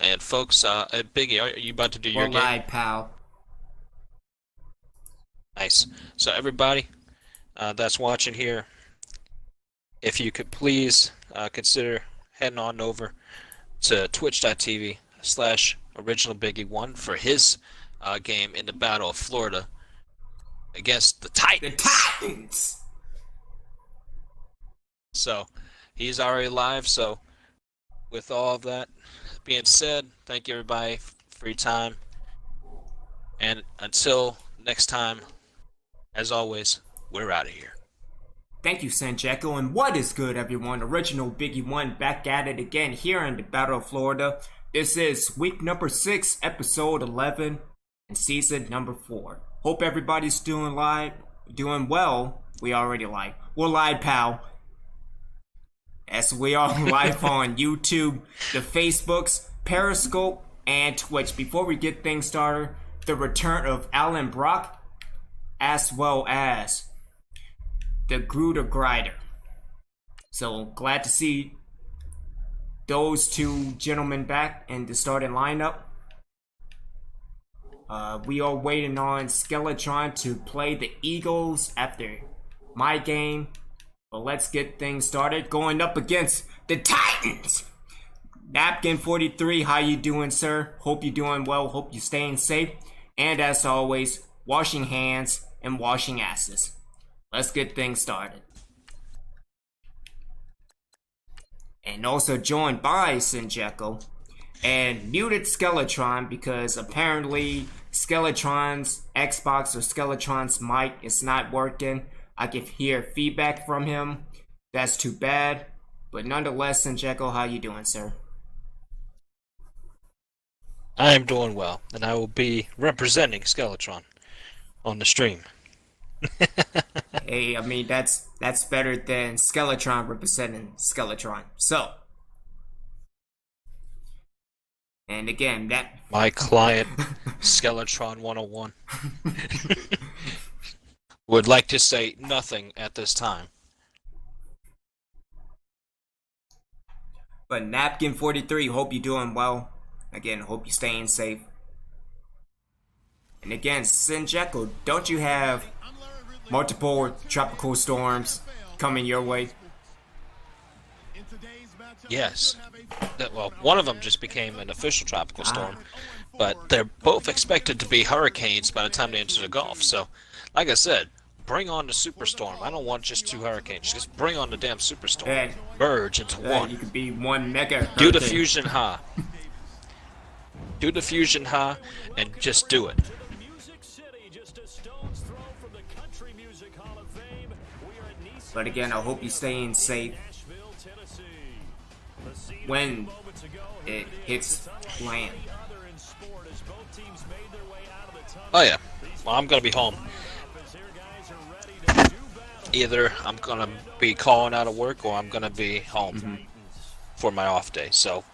And folks, Biggie, are you about to do your Well, game? live, pal. Nice. So everybody that's watching here, if you could please consider heading on over to twitch.tv/originalbiggie1 for his game in the Battle of Florida against the The Titans. Titans. So he's already live. So with all of that being said, thank you everybody for your time. And until next time, as always, we're out of here. Thank you, Sanjeko. And what is good, everyone? Original Biggie 1 back at it again here in the Battle of Florida. This is week number 6, episode 11, and season number 4. Hope everybody's doing well. We already live. We're live, pal. As we are live on YouTube, the Facebooks, Periscope, and Twitch. Before we get things started, the return of Alan Brock, as well as the Gruder Grider. So glad to see those two gentlemen back in the starting lineup. We are waiting on Skeletron to play the Eagles after my game. But let's get things started. Going up against the Titans. Napkin 43, how you doing, sir? Hope you're doing well. Hope you're staying safe. And as always, washing hands and washing asses. Let's get things started. And also joined by Sinjeko and muted Skeletron because apparently Skeletron's Xbox or Skeletron's mic is not working. I can hear feedback from him. That's too bad. But nonetheless, Sinjeko, how you doing, sir? I am doing well, and I will be representing Skeletron on the stream. Hey, I mean that's better than Skeletron representing Skeletron. So, and again, that My client, Skeletron 101, would like to say nothing at this time. But Napkin 43, hope you're doing well. Again, hope you're staying safe. And again, Sinjeko, don't you have multiple tropical storms coming your way? Yes. Well, one of them just became an official tropical storm, but they're both expected to be hurricanes by the time they enter the Gulf. So, like I said, bring on the superstorm. I don't want just 2 hurricanes. Just bring on the damn superstorm. And Merge into one. you could be one mega hurricane. Do the fusion ha. Do the fusion ha, and just do it. But again, I hope you're staying safe when it hits land. Oh yeah. Well, I'm gonna be home. Either I'm gonna be calling out of work or I'm gonna be home for my off day. So,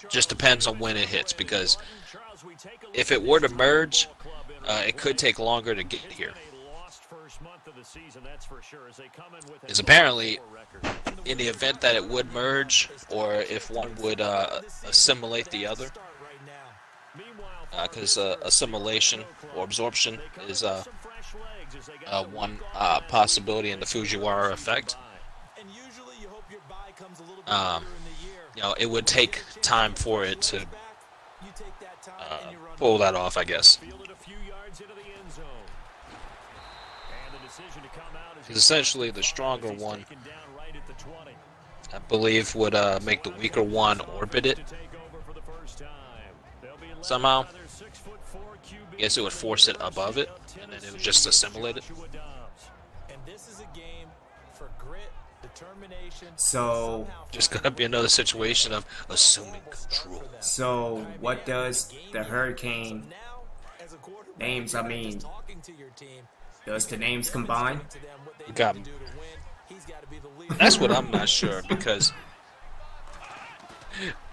just depends on when it hits. Because if it were to merge, it could take longer to get here. Because apparently, in the event that it would merge, or if one would assimilate the other, because assimilation or absorption is one possibility in the Fujiwara effect. It would take time for it to pull that off, I guess. Because essentially, the stronger one, I believe, would make the weaker one orbit it somehow. I guess it would force it above it, and then it would just assimilate it. So, Just gonna be another situation of assuming control. so what does the hurricane names, I mean, does the names combine? You got me. That's what I'm not sure, because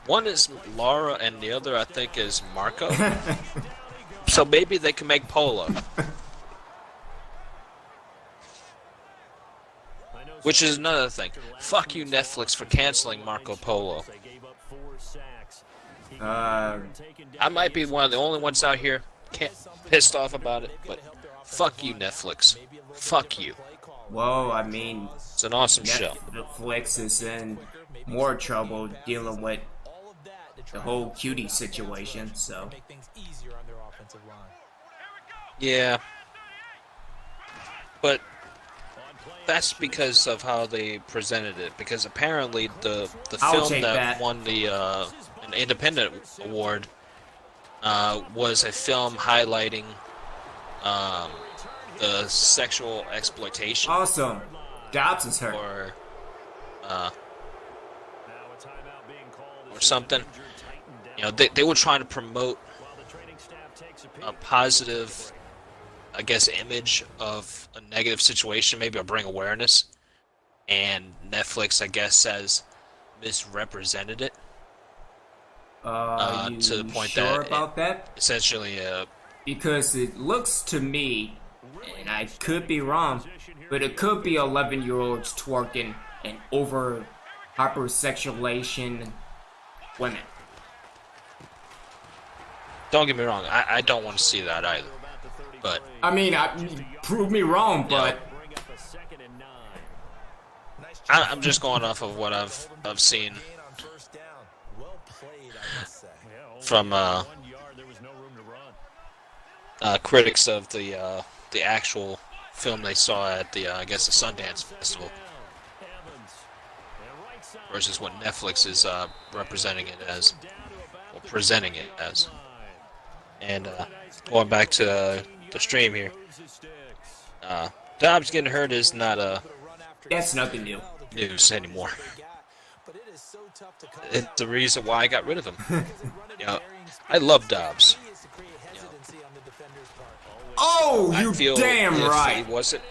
one is Laura and the other, I think, is Marco. So maybe they can make Polo. Which is another thing. Fuck you, Netflix, for canceling Marco Polo. I might be one of the only ones out here pissed off about it, but fuck you, Netflix. Fuck you. Well, I mean, It's an awesome show. Netflix is in more trouble dealing with the whole cutie situation, so. Yeah. But that's because of how they presented it. Because apparently the I'll film take that that. won the an independent award was a film highlighting the sexual exploitation Awesome. Dobbs is hurt. Or something. You know, they were trying to promote a positive, I guess, image of a negative situation, maybe, or bring awareness. And Netflix, I guess, has misrepresented it. You to the point sure that about that? Essentially, Because it looks to me, and I could be wrong, but it could be 11-year-olds twerking and over hypersexualization women. don't get me wrong, I don't want to see that either. But I mean, prove me wrong, but I'm just going off of what I've seen from critics of the actual film they saw at the I guess the Sundance Festival versus what Netflix is representing it as, or presenting it as. And going back to the stream here, Dobbs getting hurt is not that's nothing new. news anymore. It's the reason why I got rid of him. You know, I love Dobbs. You know, Oh, I you feel damn if right. He wasn't.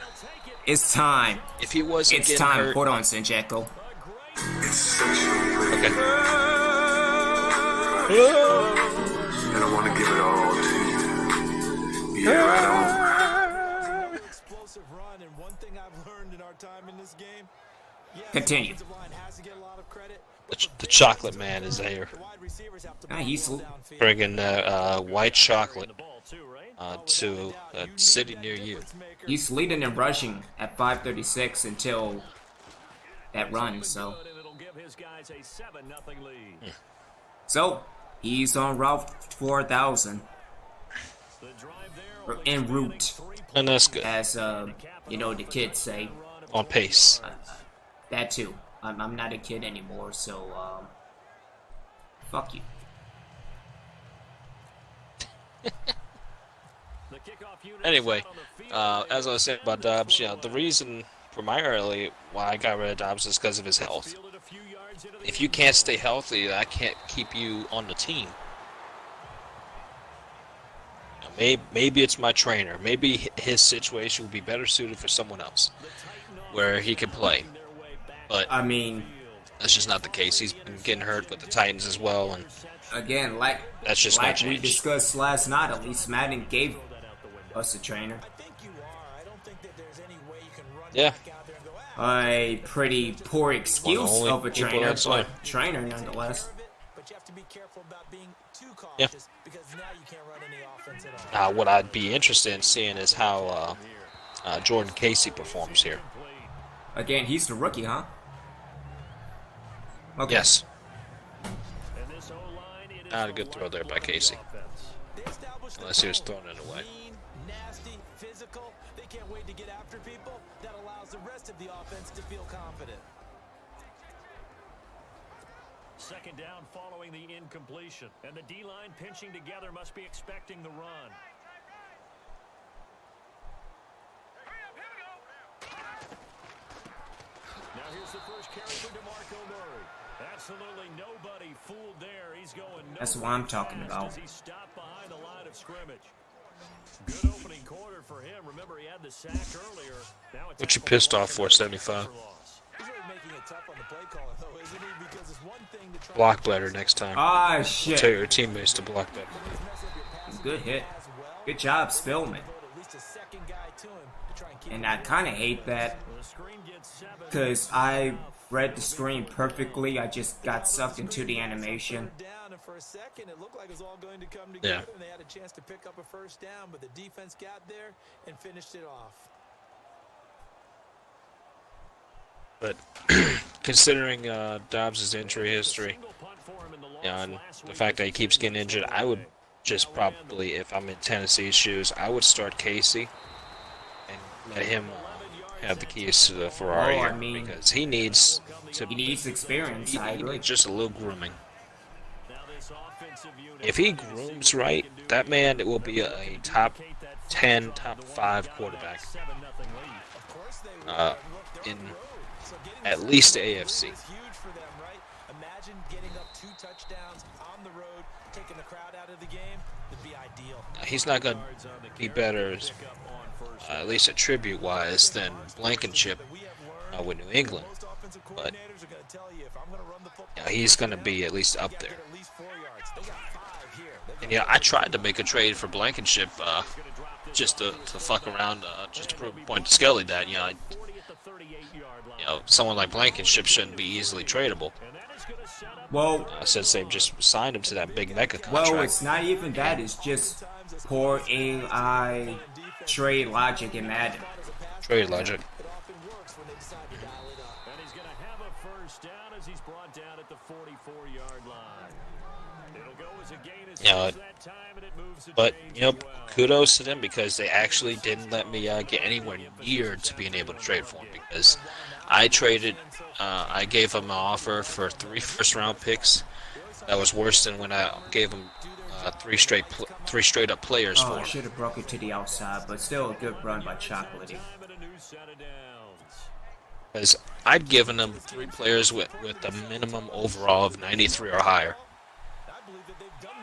It's time. If he wasn't It's getting time. hurt, Hold on, Sanjeko. okay. And I want to give it all to you. Yeah, I don't. Explosive run, and one thing I've learned in our time in this game, yes, Continue. the line has to get a lot of credit, The chocolate man is there, the wide receivers have to He's bringing white chocolate to a city near you. he's leading in rushing at 536 until that run. So he's on route 4,000 or en route, And that's good. as you know the kids say. On pace. That too. I'm not a kid anymore, so fuck you. Anyway, as I was saying about Dobbs, you know, the reason primarily why I got rid of Dobbs is because of his health. If you can't stay healthy, I can't keep you on the team. You know, maybe it's my trainer. Maybe his situation would be better suited for someone else, where he can play. But I mean, that's just not the case. He's been getting hurt with the Titans as well, and again, like that's just not we changed. discussed last night, at least Madden gave us a trainer. Yeah. A pretty poor excuse only of a people trainer, that's but like- trainer nonetheless. but you have to be careful about being too Yeah. cautious because now you can't run any offense at all. What I'd be interested in seeing is how Jordan Casey performs here. Again, he's the rookie, huh? Okay. Yes. Not a good throw there by Casey. Unless he was throwing it away. Mean, nasty, physical. They can't wait to get after people. That allows the rest of the offense to feel confident. Second down following the incompletion. And the D-line pinching together must be expecting the run. Now here's the first carry for DeMarco Murray. Absolutely nobody fooled there. He's going That's what I'm talking about. as he stopped behind the line of scrimmage. Good opening quarter for him. Remember, he had the sack earlier. Now What you pissed off for, 75? He's really making it tough on the play caller, though, isn't he? Because it's one thing to try Block better next time. Ah, Tell shit. your teammates to block better. Good hit. Good job, Spillman. at least a second guy to him to try and keep And I kind of hate that because I read the screen perfectly. I just got sucked into the animation. down, and for a a second, it looked like it was all going to come together, and they had a chance to pick up a first down, but the defense got there and finished it off. But considering Dobbs' injury history, and the fact that he keeps getting injured, I would just probably, if I'm in Tennessee's shoes, I would start Casey and let him have the keys to the Ferrari Oh, I here, mean, because he needs experience. I he agree. needs just a little grooming. If he grooms right, that man will be a top 10, top 5 quarterback in at least the AFC. Huge for them, right? Imagine getting up 2 touchdowns on the road, taking the crowd out of the game. Would be ideal. He's not going to be better, at least attribute-wise, than Blankenship with New England. But he's going to be at least up there. And I tried to make a trade for Blankenship just to fuck around, just to prove a point to Skelly that someone like Blankenship shouldn't be easily tradable. Well, Since they've just signed him to that big mega contract. well, it's not even that. It's just poor AI trade logic in Madden. Trade logic. It often works when they decide to dial it up. And he's going to have a first down as he's brought down at the 44-yard line. It'll go as a gain as soon as that time, and it moves the But, chains as well. kudos to them because they actually didn't let me get anywhere near to being able to trade for him, because I traded, I gave him an offer for 3 first-round picks. That was worse than when I gave him 3 straight-up players Oh, for I him. should have broke it to the outside, but still a good run by Chocolatey. And a new set of downs. Because I'd given him 3 players with a minimum overall of 93 or higher,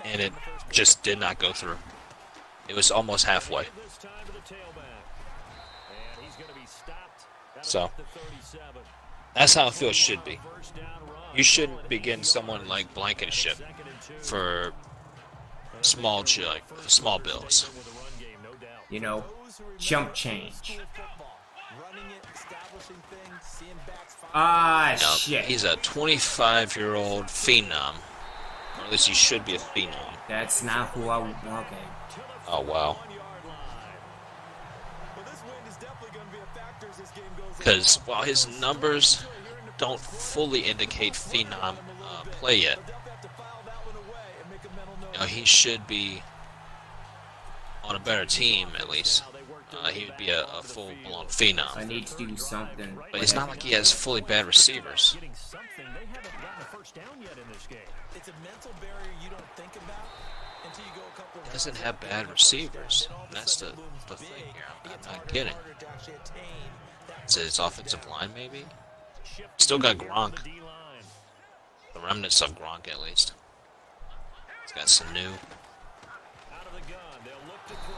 and it just did not go through. It was almost halfway. This time to the tailback. And he's going to be stopped at So about the 37. that's how I feel it should be. First down run. You shouldn't be getting someone like Blankenship Second and 2. for small bills. With a run game, no doubt. You know, chump change. Running it, establishing things, seeing backs find Ah, Now, shit. he's a 25-year-old phenom, or at least he should be a phenom. That's not who I would. Okay. Oh wow! Well, this win is definitely going to be a factor as this game goes on. Because while his numbers don't fully indicate phenom play yet, They'll have to file that one away and make a mental note. he should be on a better team at least. He would be a full-blown I phenom. need to do something. But it's not like he has fully bad receivers. Getting something. They haven't gotten a first down yet in this game. It's a mental barrier you don't think about until you go a couple He doesn't have bad receivers. That's the thing here. I'm not kidding. Is it his offensive line, maybe? Still got Gronk. D-line. The remnants of Gronk, at least. He's got some new. Out of the gun. They'll look to throw.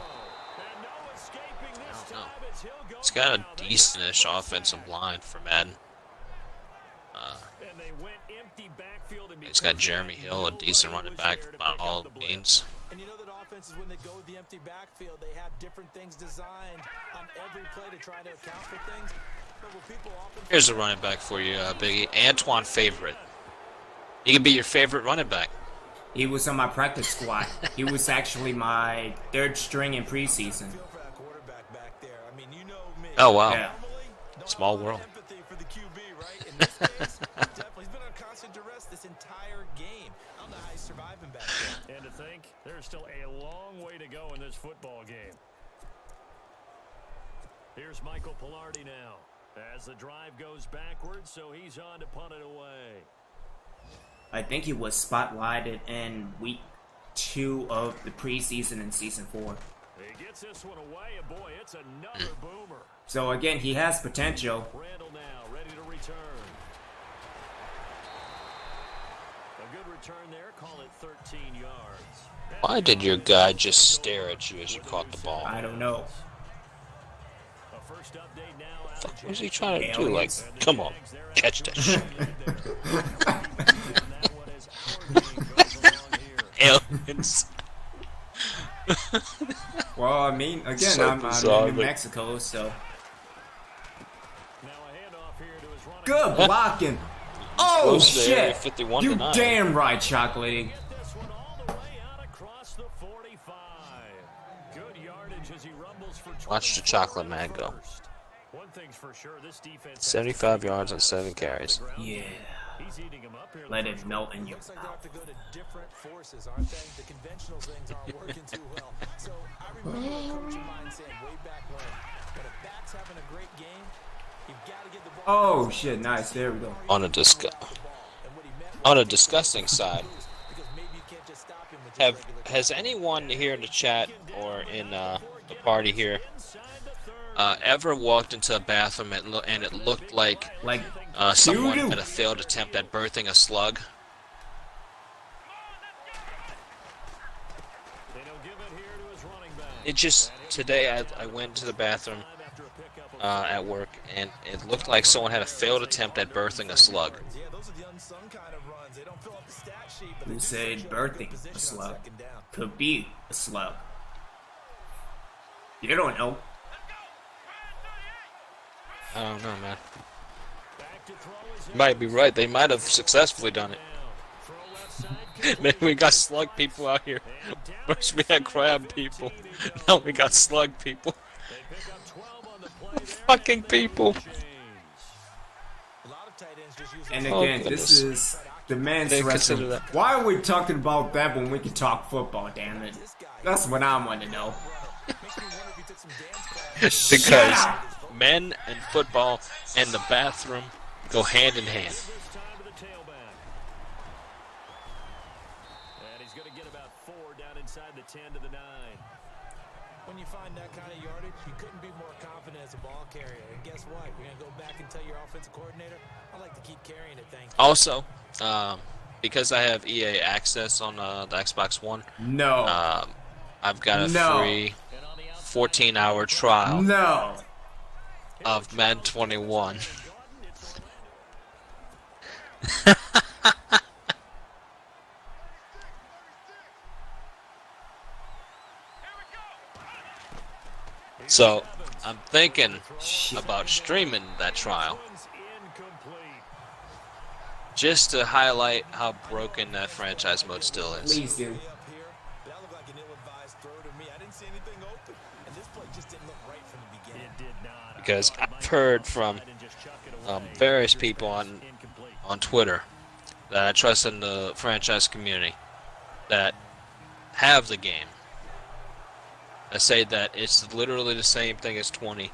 And no escaping this I don't know. time as he'll go He's got a down. decentish offensive line for Madden. And they went empty backfield and He's got Jeremy Hill, a decent running back by all means. And you know that offenses, when they go with the empty backfield, they have different things designed on every play to try to account for things. But when people often Here's a running back for you, Biggie. Antoine Favorite. He can be your favorite running back. He was on my practice squad. He was actually my 3rd string in preseason. feel for that quarterback back there. I mean, you know me. Oh, wow. Yeah. Small world. Empathy for the QB, right? In this case, definitely, he's been on constant duress this entire game. I don't know how he's surviving back there. And to think, there's still a long way to go in this football game. Here's Michael Pilardi now. As the drive goes backwards, so he's on to punt it away. I think he was spotlighted in week 2 of the preseason in season 4. He gets this one away, and boy, it's another boomer. So again, he has potential. Randall now ready to return. A good return there, call it 13 yards. Why did your guy just stare at you as you caught the ball? I don't know. A first update now. Fuck, what was he trying to do? Like, come on, catch that shit. Aliens. Well, I mean, again, So I'm bizarre, in New but- Mexico, so. Now a handoff here to his running Good blocking. Oh, Close to Area shit. 51 You tonight. damn right, Chocolatey. This one 45. Good yardage as he rumbles for Watch the chocolate man go. One thing's for sure, this defense 75 yards on 7 carries. Yeah. He's eating him up here. Let it melt in your Looks like they mouth. have to go to different forces, aren't they? The conventional things aren't working too well. So I remember a coach of mine saying way back when a back's having a great game, you've got to get the ball. Oh shit, nice. There we go. On a disgusting side, Because maybe you can't just stop him with just regular has anyone here in the chat or in the party here ever walked into a bathroom and it looked like Like someone doo-doo. had a failed attempt at birthing a slug? They don't give it here to his running back. It just today I went to the bathroom After a pickup of at work and it looked like someone had a failed attempt at birthing a slug. Yeah, those are the unsung kind of runs. They don't fill up the stat sheet, but Who they do said show birthing position a on slug? second down. Could be a slug. You don't know. I don't know, man. back to throw is You might be right. They might have successfully done it. throw left side. Maybe we got slug people out here. First we had crab people. Now we got slug people. They pick up 12 on the play there. Fucking people. A lot of tight ends just use And Oh, again, goodness. this is the men's Didn't wrestling. consider that. Why are we talking about that when we can talk football, damn it? That's what I want to know. makes me wonder if he took some dance classes. Because men and football and the bathroom go hand in hand. This time to the tailback. And he's going to get about 4 down inside the 10 to the 9. When you find that kind of yardage, you couldn't be more confident as a ball carrier. And guess what? You're going to go back and tell your offensive coordinator, I like to keep carrying it, thank you. Also, because I have EA access on the Xbox One, No. I've got a No. free 14-hour trial No. of Madden 21. So, I'm thinking about streaming that trial Incomplete. just to highlight how broken that franchise mode still is. Please do. Up here, that looked like an ill-advised throw to me. I didn't see anything open. And this play just didn't look right from the beginning. It did not. Because I've heard from And just chuck it away. various people on Incomplete. Twitter that I trust in the franchise community that have the game. I say that it's literally the same thing as 20,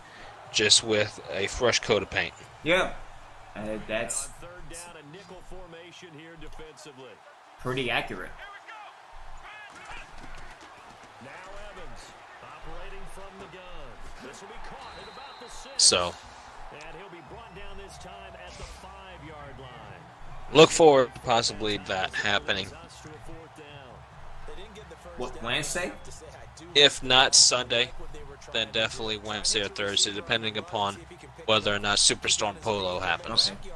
just with a fresh coat of paint. Yeah. That's On third down, a nickel formation here defensively. pretty accurate. Now Evans operating from the gun. This will be caught at about the 6. So, And he'll be brought down this time at the 5-yard line. look forward to possibly that happening. Us to a 4th down. They didn't get the first What, down. Wednesday? I have to say, I do If not Sunday, what they were trying then to do. definitely Wednesday or Thursday, depending upon whether or not Superstorm Polo happens. Okay.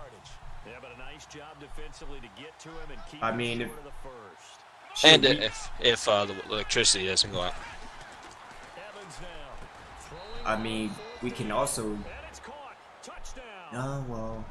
Yeah, but a nice job defensively to get to him and keep I him mean, short if- of the first. Should And we- if the electricity doesn't go out. Evans now throwing I mean, we can also. and it's caught. Touchdown. Oh well.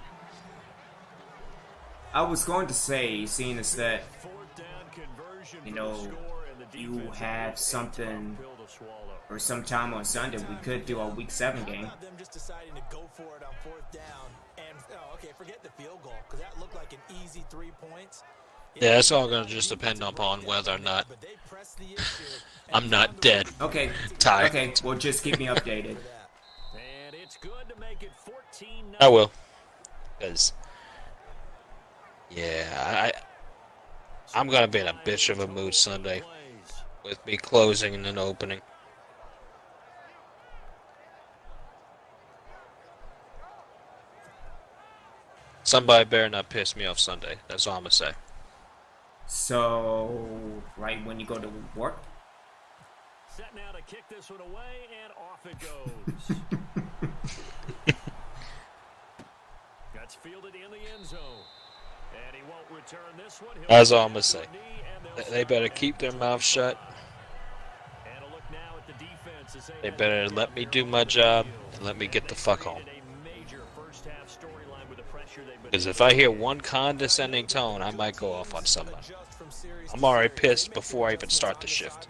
I was going to say, seeing as that 4th down conversion You for know, the score, and the you defense have a something- tough pill to swallow. or sometime on Sunday we could do a Week 7 game. How about them just deciding to go for it on 4th down and okay, forget the field goal because that looked like an easy 3 points. Yeah, it's all going to just depend upon whether or not But they pressed the issue. I'm not dead. Okay. Ty. Okay. Well, just keep me updated. And it's good to make it 14. I will. Because, yeah, I'm going to be in a bitch of a mood Sunday with me closing and then opening. Somebody better not piss me off Sunday. That's all I'm going to say. So, right when you go to work? Set now to kick this one away, and off it goes. That's fielded in the end zone. And he won't return this one. He'll That's go all I'm down going to to say. a knee, and they'll They start better back. keep their mouth shut. And a look now at the defense as They head better to let me the do my job and let me get the fuck home. created a major first-half storyline with the pressure they've been Because if I hear one condescending tone, I might go off on somebody. I'm already pissed before I even start the shift.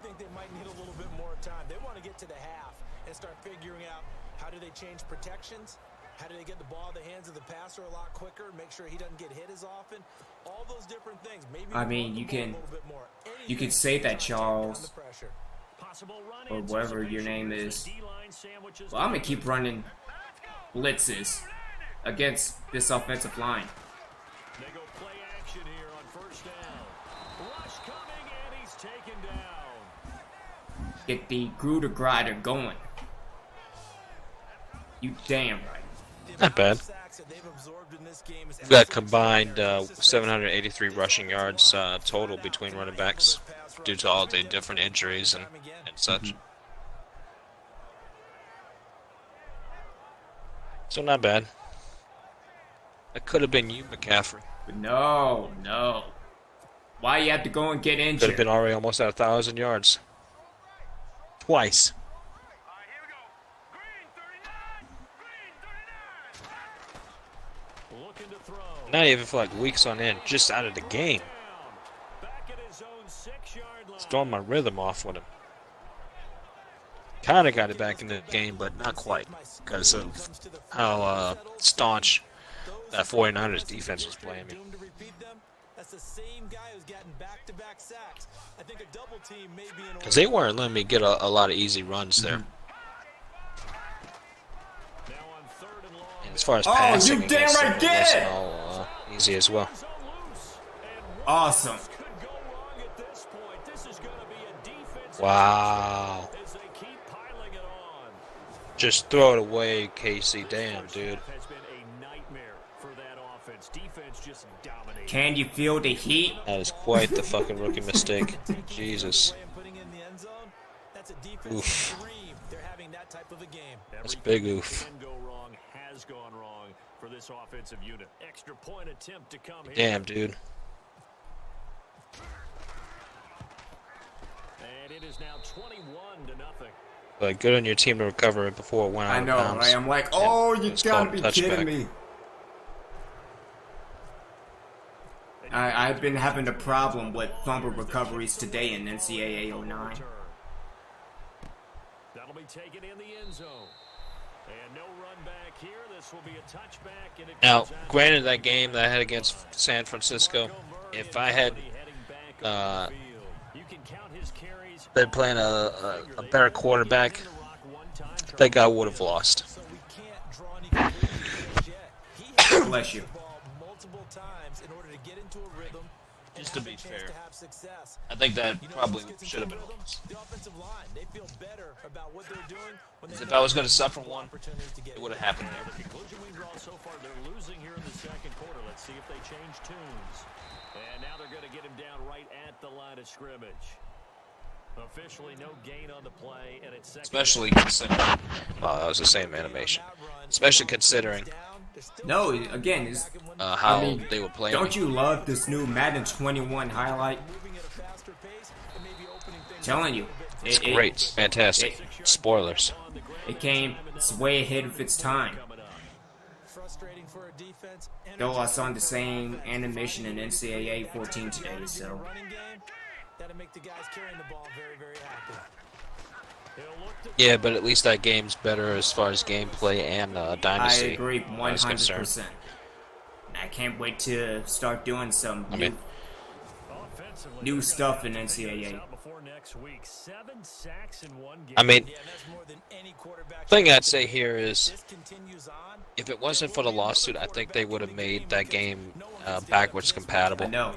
think they might need a little bit more time. They want to get to the half and start figuring out how do they change protections, how do they get the ball in the hands of the passer a lot quicker, make sure he doesn't get hit as often. All those different things. Maybe I mean, you can say that, Charles, or whatever your name is. Well, I'm gonna keep running blitzes against this offensive line. They go play action here on first down. Rush coming, and he's taken down. Get the Gruder Grider going. You damn right. Not bad. We've got combined 783 rushing yards total between running backs due to all the different injuries and such. So not bad. That could have been you, McCaffrey. But no. Why you have to go and get Could have injured? been already almost at 1,000 yards. Twice. Looking to throw. Not even for like weeks on end, just out of the game. Back at his own 6-yard line. It's throwing my rhythm off with him. Kind of got it back in the game, but not quite, because of how staunch that 49ers defense was playing me. Because they weren't letting me get a lot of easy runs there. Now on 3rd and long. And as far as Oh, passing, you damn against right them, did! it wasn't all easy as well. Zone loose. And Awesome. what could go wrong at this point? This is going to be a defensive Wow. as they keep piling it on. Just throw it away, Casey. Damn, dude. Has been a nightmare for that offense. Defense just dominating. Can you feel the heat? That is quite the fucking rookie mistake. Jesus. Oof. That's a big oof. Can go wrong, has gone wrong for this offensive unit. Extra point attempt to come here. Damn, dude. And it is now 21-0. But good on your team to recover it before it went out I of know, bounds. right? I'm like, oh, you it's gotta called be a kidding touchback. me. I've been having a problem with fumble recoveries today in NCAA 09. That'll be taken in the end zone. And no run back here. This will be a touchback. And it Now, comes out granted, that game that I had against San Francisco, if I had you can count his carries. been playing a better quarterback, I think I would have lost. Bless you. Just to be fair, I think that probably should have been a loss. If I was going to suffer one, it would have happened there. Conclusion we draw so far, they're losing here in the second quarter. Let's see if they change tunes. And now they're going to get him down right at the line of scrimmage. Officially no gain on the play, and it's second. Especially considering, well, that was the same animation. Especially considering No, again, it's, how I mean, they were playing. don't you love this new Madden 21 highlight? Telling you, It's great. It's fantastic. Spoilers. It came, it's way ahead of its time. Though I saw the same animation in NCAA 14 today, so. Yeah, but at least that game's better as far as gameplay and I Dynasty agree is concerned. 100%. I can't wait to start doing some I mean, new stuff in NCAA. thing I'd say here is, if it wasn't for the lawsuit, I think they would have made that game backwards compatible. I know.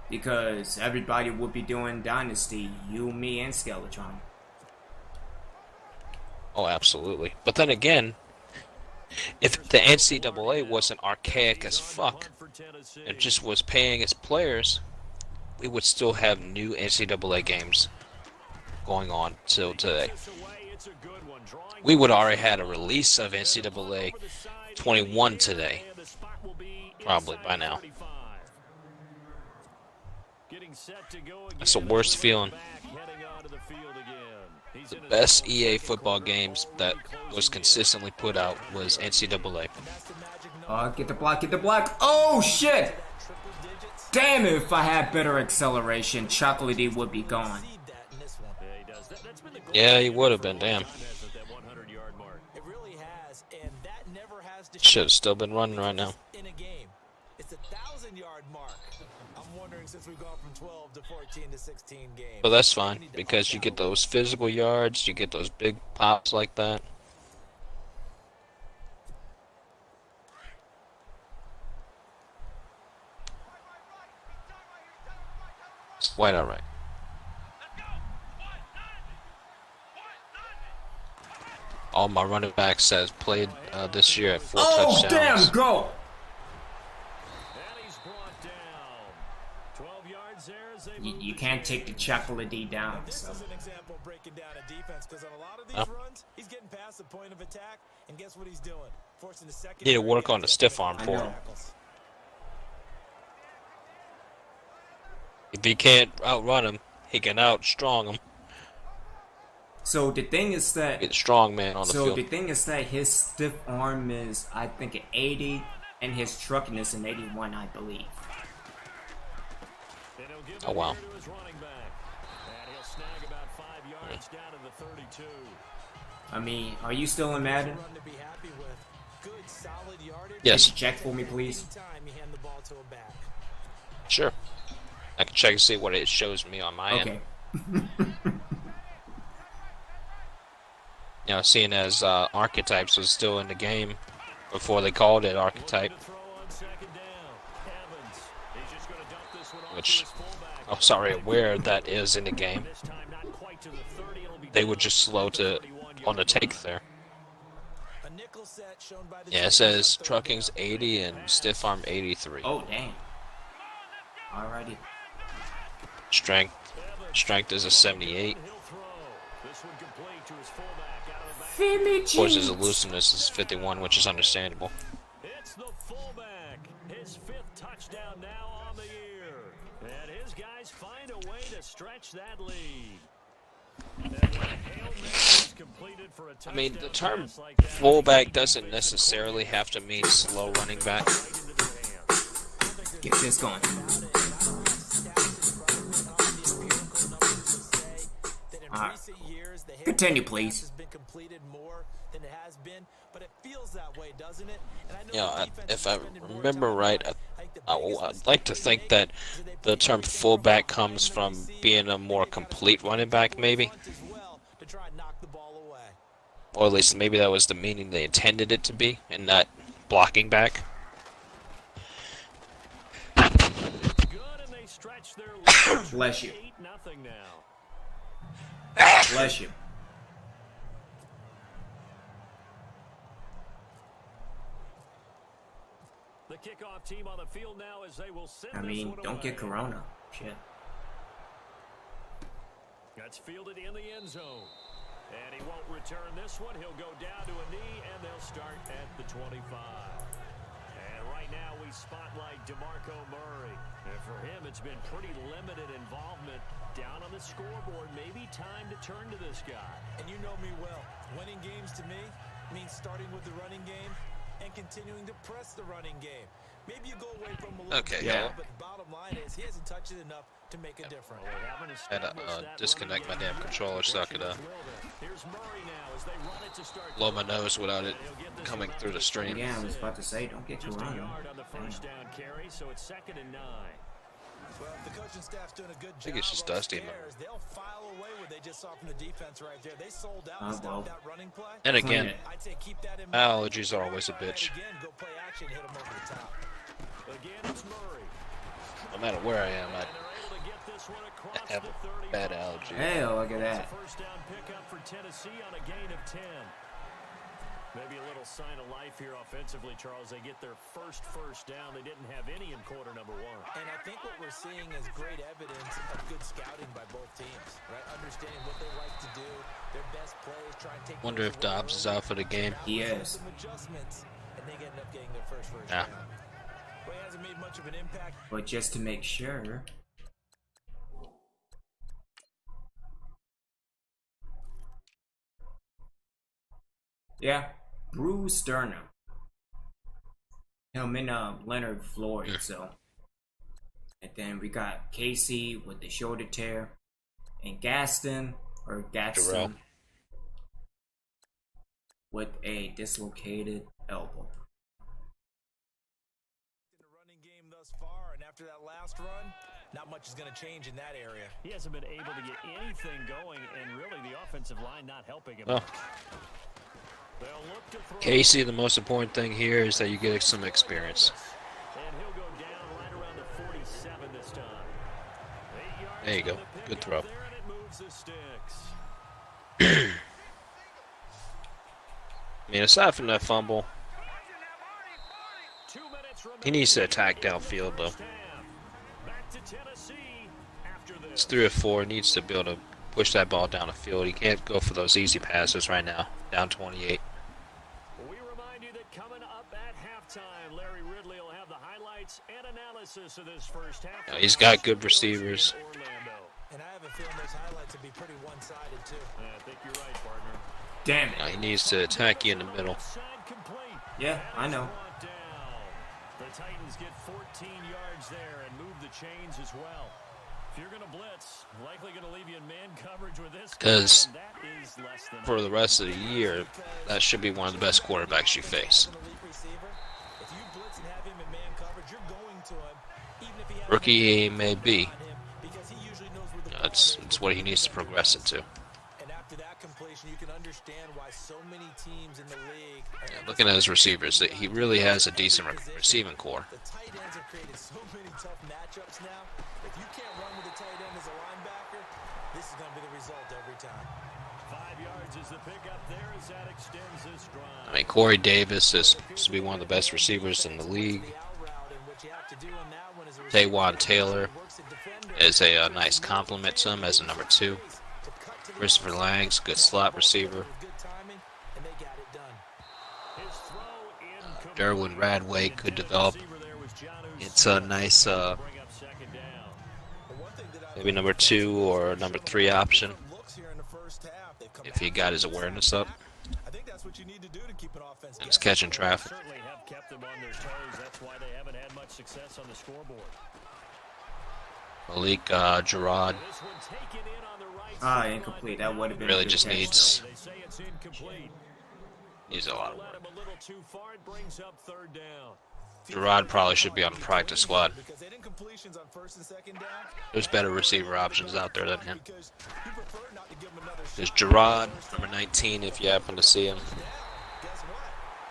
Because everybody would be doing Dynasty, you, me, and Skeletron. Oh, absolutely. But then again, if the NCAA wasn't archaic as fuck, and just was paying its players, we would still have new NCAA games going on till today. We would already had a release of NCAA 21 today, probably by now. That's the worst feeling. The best EA football games that was consistently put out was NCAA. Get the block, get the block. Oh, shit! Damn it, if I had better acceleration, Chocolatey would be gone. Yeah, he would have been. Damn. That 100-yard mark. It really has, and that never has to Should have still been running right now. in a game. It's a 1,000-yard mark. I'm wondering since we've gone from 12 to 14 to 16 games. But that's fine because you get those physical yards, you get those big pops like that. It's quite all right. All my running backs has played this year at 4 Oh, touchdowns. damn, go! And he's brought down. 12 yards there as they You, move you the can't chains. take the chocolate D down, This so. is an example of breaking down a defense because on a lot of these Oh. runs, he's getting past the point of attack, and guess what he's doing? Forcing the second. Need to work on the stiff arm I for know. him. If he can't outrun him, he can outstrong him. So the thing is that Get strong man on the So field. the thing is that his stiff arm is, I think, an 80, and his trucking is an 81, I believe. And he'll give Oh, it wow. here to his running back. And he'll snag about 5 yards down to the 32. I mean, are you still in Madden? Run to be happy with. Good, solid yardage. Yes, Check for me, please. Anytime you hand the ball to a back. sure. I can check and see what it shows me on my end. Okay. You know, seeing as Archetypes was still in the game before they called it Archetype, To throw on second down. Evans. He's just going to dump this one off which to his fullback. I'm sorry where that is in the game. This time not quite to the 30. It'll be They down were just slow to 31 on the yard take line. there. A nickel set shown by the Yeah, it says trucking's 80 and stiff arm 83. Oh, damn. Alrighty. Strength is a 78. He'll throw. This one complete to his fullback out of the back. Finish Of course, his elusiveness is 51, which is understandable. It's the fullback. His 5th touchdown now on the year. And his guys find a way to stretch that lead. And when a Hail Mary is completed for a I mean, the touchdown term pass like that, fullback doesn't necessarily have to mean slow running back. right into their hands. Get this going. Alright. Continue, please. Has been completed more than it has been, but it feels that way, doesn't it? And I know You know, the defense if is I spending more remember time right, on it. I think the I'd biggest like to mistake think they that make is they the play term everything fullback from comes behind from the safety being a more to complete the running back, maybe. front as well to try and knock the ball away. Or at least maybe that was the meaning they intended it to be, and not blocking back. Good, and they stretch their lead. Bless you. 8-0 now. Bless you. The kickoff team on the field now as they will send I this mean, one don't away. get corona. Shit. That's fielded in the end zone. And he won't return this one. He'll go down to a knee, and they'll start at the 25. And right now we spotlight DeMarco Murray. And for him, it's been pretty limited involvement down on the scoreboard. Maybe time to turn to this guy. And you know me well. Winning games to me means starting with the running game and continuing to press the running game. Maybe you go away from a little Okay, bit, yeah. but the bottom line is he hasn't touched it enough to make a difference. Well, they haven't Had to established that disconnect my running damn game. controller so I could Here's Murray now as they run it to start. blow my nose without it coming through the stream. Yeah, I was about to say, don't get Just a corona. yard on the first down carry, so it's 2nd and 9. Well, if the coaching staff's doing a good job think it's just on dusty, man. scares, they'll file away what they just saw from the defense right there. They sold out Oh, and stopped well. that running play. And again, it. I'd say keep that in my mind. allergies are always a Try that bitch. Again, go play action, hit him over the top. Again, it's Murray. No matter where I am, And they're able to get this one across I have the a 35. bad allergy. Hey, look at It's that. a first down pickup for Tennessee on a gain of 10. Maybe a little sign of life here offensively, Charles. They get their first down. They didn't have any in quarter number 1. And I think what we're seeing is great evidence of good scouting by both teams, right? Understanding what they like to do, their best plays, try and take. Wonder if Dobbs is out for the game. He is. Some adjustments, and they end up getting their first Yeah. down. Well, he hasn't made much of an impact. But just to make sure. Yeah, Bruce Sterner. Him and Leonard Floyd, so. And then we got Casey with the shoulder tear. And Gaston or Gaxton with a dislocated elbow. In the running game thus far, and after that last run, not much is going to change in that area. He hasn't been able to get anything going, and really the offensive line not helping him. Oh. They'll look to throw. Casey, the most important thing here is that you get some experience. And he'll go down right around the 47 this time. 8 yards There you go. on the Good pickup throw. there, and it moves the sticks. I mean, aside from that fumble, 2 minutes he needs to attack downfield, though. Back to Tennessee after this. It's 3 or 4. He needs to be able to push that ball down the field. He can't go for those easy passes right now. Down 28. We remind you that coming up at halftime, Larry Ridley will have the highlights and analysis of this first half. Yeah, he's got good receivers. Orlando. And I have a feeling those highlights will be pretty one-sided, too. I think you're right, partner. Damn it. He needs to attack you in the middle. Side complete. Yeah, I know. Brought down. The Titans get 14 yards there and move the chains as well. If you're going to blitz, likely going to leave you in man coverage with this. 'Cause and that is less than For the rest of the year, that should be one of the best quarterbacks you face. An elite receiver, if you blitz and have him in man coverage, you're going to him, even if he has Rookie he may be. on him, because he usually knows where the ball It's is. what he needs to progress into. And after that completion, you can understand why so many teams in the league are Looking at his receivers, he really has a decent receiving core. The tight ends have created so many tough matchups now. If you can't run with a tight end as a linebacker, this is going to be the result every time. 5 yards is the pickup there as that extends this drive. I mean, Corey Davis is supposed to be one of the best receivers in the league. The out route, and what you have to do on that one is a Taywan Taylor works at defender. is a nice compliment to him as a number 2. Christopher Lang's good slot receiver. Good timing, and they got it done. His throw incomplete. Derwin Radway could develop. Receiver there was Jonnu It's a nice bring up second down. The one thing that I maybe number 2 or number 3 option looks here in the first half, they've come if he back got from his the awareness second up. half. I think that's what you need to do to keep an offense And he's guessing. catching traffic. Certainly have kept them on their toes. That's why they haven't had much success on the scoreboard. Malik Gerard This one taken in on the right Ah, side. incomplete. That would have been really a good just catch. needs They say it's incomplete. needs a lot of Led work. him a little too far. It brings up third down. Gerard probably should be on the practice squad. Because they didn't completions on first and second down. There's better receiver options out there than him. Because you prefer not to give him another There's shot. Gerard, number 19, if you happen to see him. Guess what?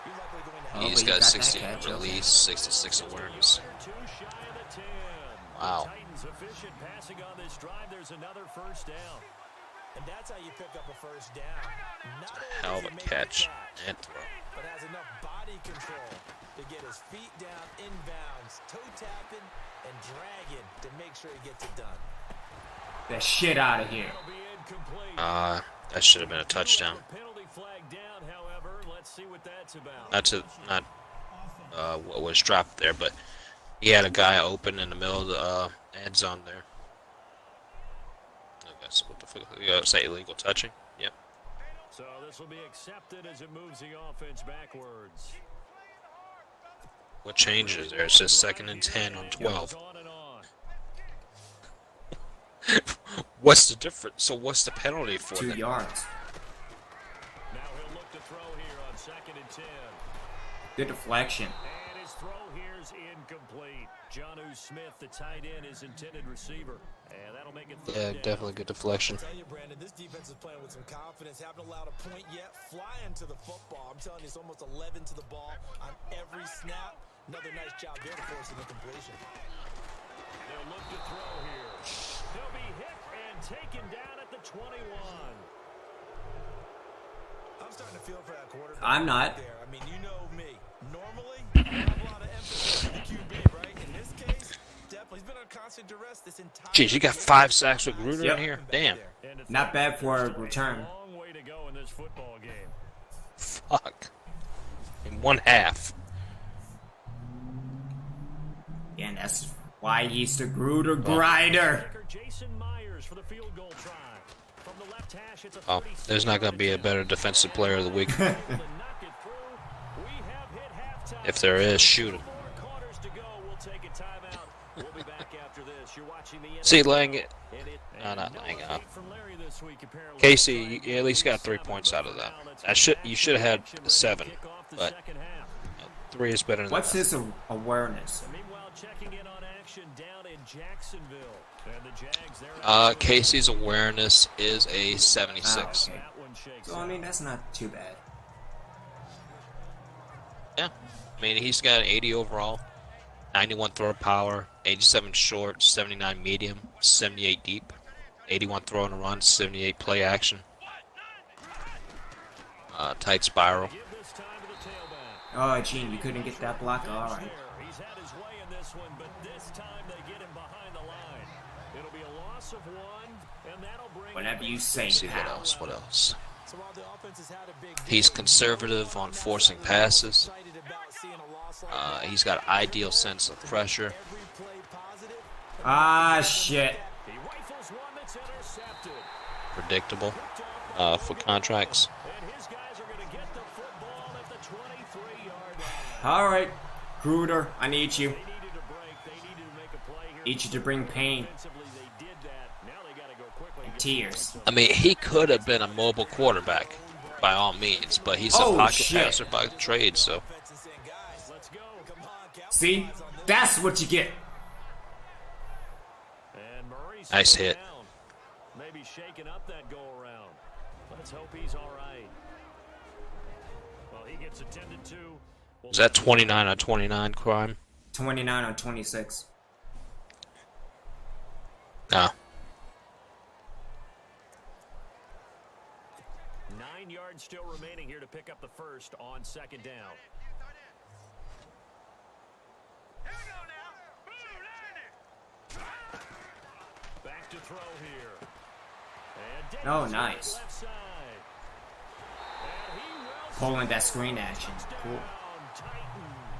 You're likely going to have Oh, He's but you got got that 60 catch, okay. release, 66 awareness. Two shy of the 10. Wow. The Titans efficient passing on this drive. There's another first down. And that's how you pick up a first down. Not only Hell does of a he make the catch and throw. but has enough body control to get his feet down inbounds, toe tapping and dragging to make sure he gets it done. That shit out of here. It'll be incomplete. That should have been a touchdown. Penalty flag down, however. Let's see what that's about. Not what was dropped there, but he had a guy open in the middle of the end zone there. I guess what the fuck? Say illegal touching. Yep. So this will be accepted as it moves the offense backwards. What changes there? It says 2nd and 10 on 12. On and on. What's the difference? So what's the penalty for 2 that? yards. Now he'll look to throw here on 2nd and 10. Good deflection. And his throw here's incomplete. Jonnu Smith, the tight end, his intended receiver. And that'll make it third Yeah, down. definitely good deflection. I tell you, Brandon, this defense is playing with some confidence. Haven't allowed a point yet. Flying to the football. I'm telling you, it's almost 11 to the ball on every snap. Another nice job there to force an incompletion. They'll look to throw here. He'll be hit and taken down at the 21. I'm starting to feel for that quarterback. I'm not. There. I mean, you know me. Normally, I have a lot of emphasis on the QB, right? In this case, definitely, he's been on constant duress this entire Jeez, you got 5 sacks with Gruder Yep. in here? Damn. And it's Not bad for a return. long way to go in this football game. Fuck. In one half. Yeah, and that's why he's the Gruder grinder. Kicker Jason Myers for the field goal try. From the left hash, it's a Oh, there's not going to be a better defensive player of the week. knock it through. We have hit halftime. If there is, shoot him. 4 quarters to go. We'll take a timeout. We'll be back after this. See, laying it. No, not laying up. Casey, you at least got 3 points out of that. You should have had 7, but 3 is better than What's nothing. his awareness? Casey's awareness is a 76. Okay. So, I mean, that's not too bad. Yeah, I mean, he's got 80 overall, 91 throw power, 87 short, 79 medium, 78 deep, 81 throw and a run, 78 play action. Tight spiral. Oh, Gene, you couldn't get that block? Alright. Whatever you say, Let's see what pal. else. What else? He's conservative on forcing passes. He's got ideal sense of pressure. Ah, shit. Predictable for contracts. Alright, Gruder, I need you. Need you to bring pain. And tears. I mean, he could have been a mobile quarterback, by all means, but he's a Oh, pocket shit. passer by trade, so. See? That's what you get. Nice hit. Maybe shaking up that go around. Let's hope he's all right. Well, he gets attended to. Is that 29 on 29 crime? 29 on 26. No. 9 yards still remaining here to pick up the first on second down. Back to throw here. And Oh, nice. left side. And he will Pulling that screen action. Cool.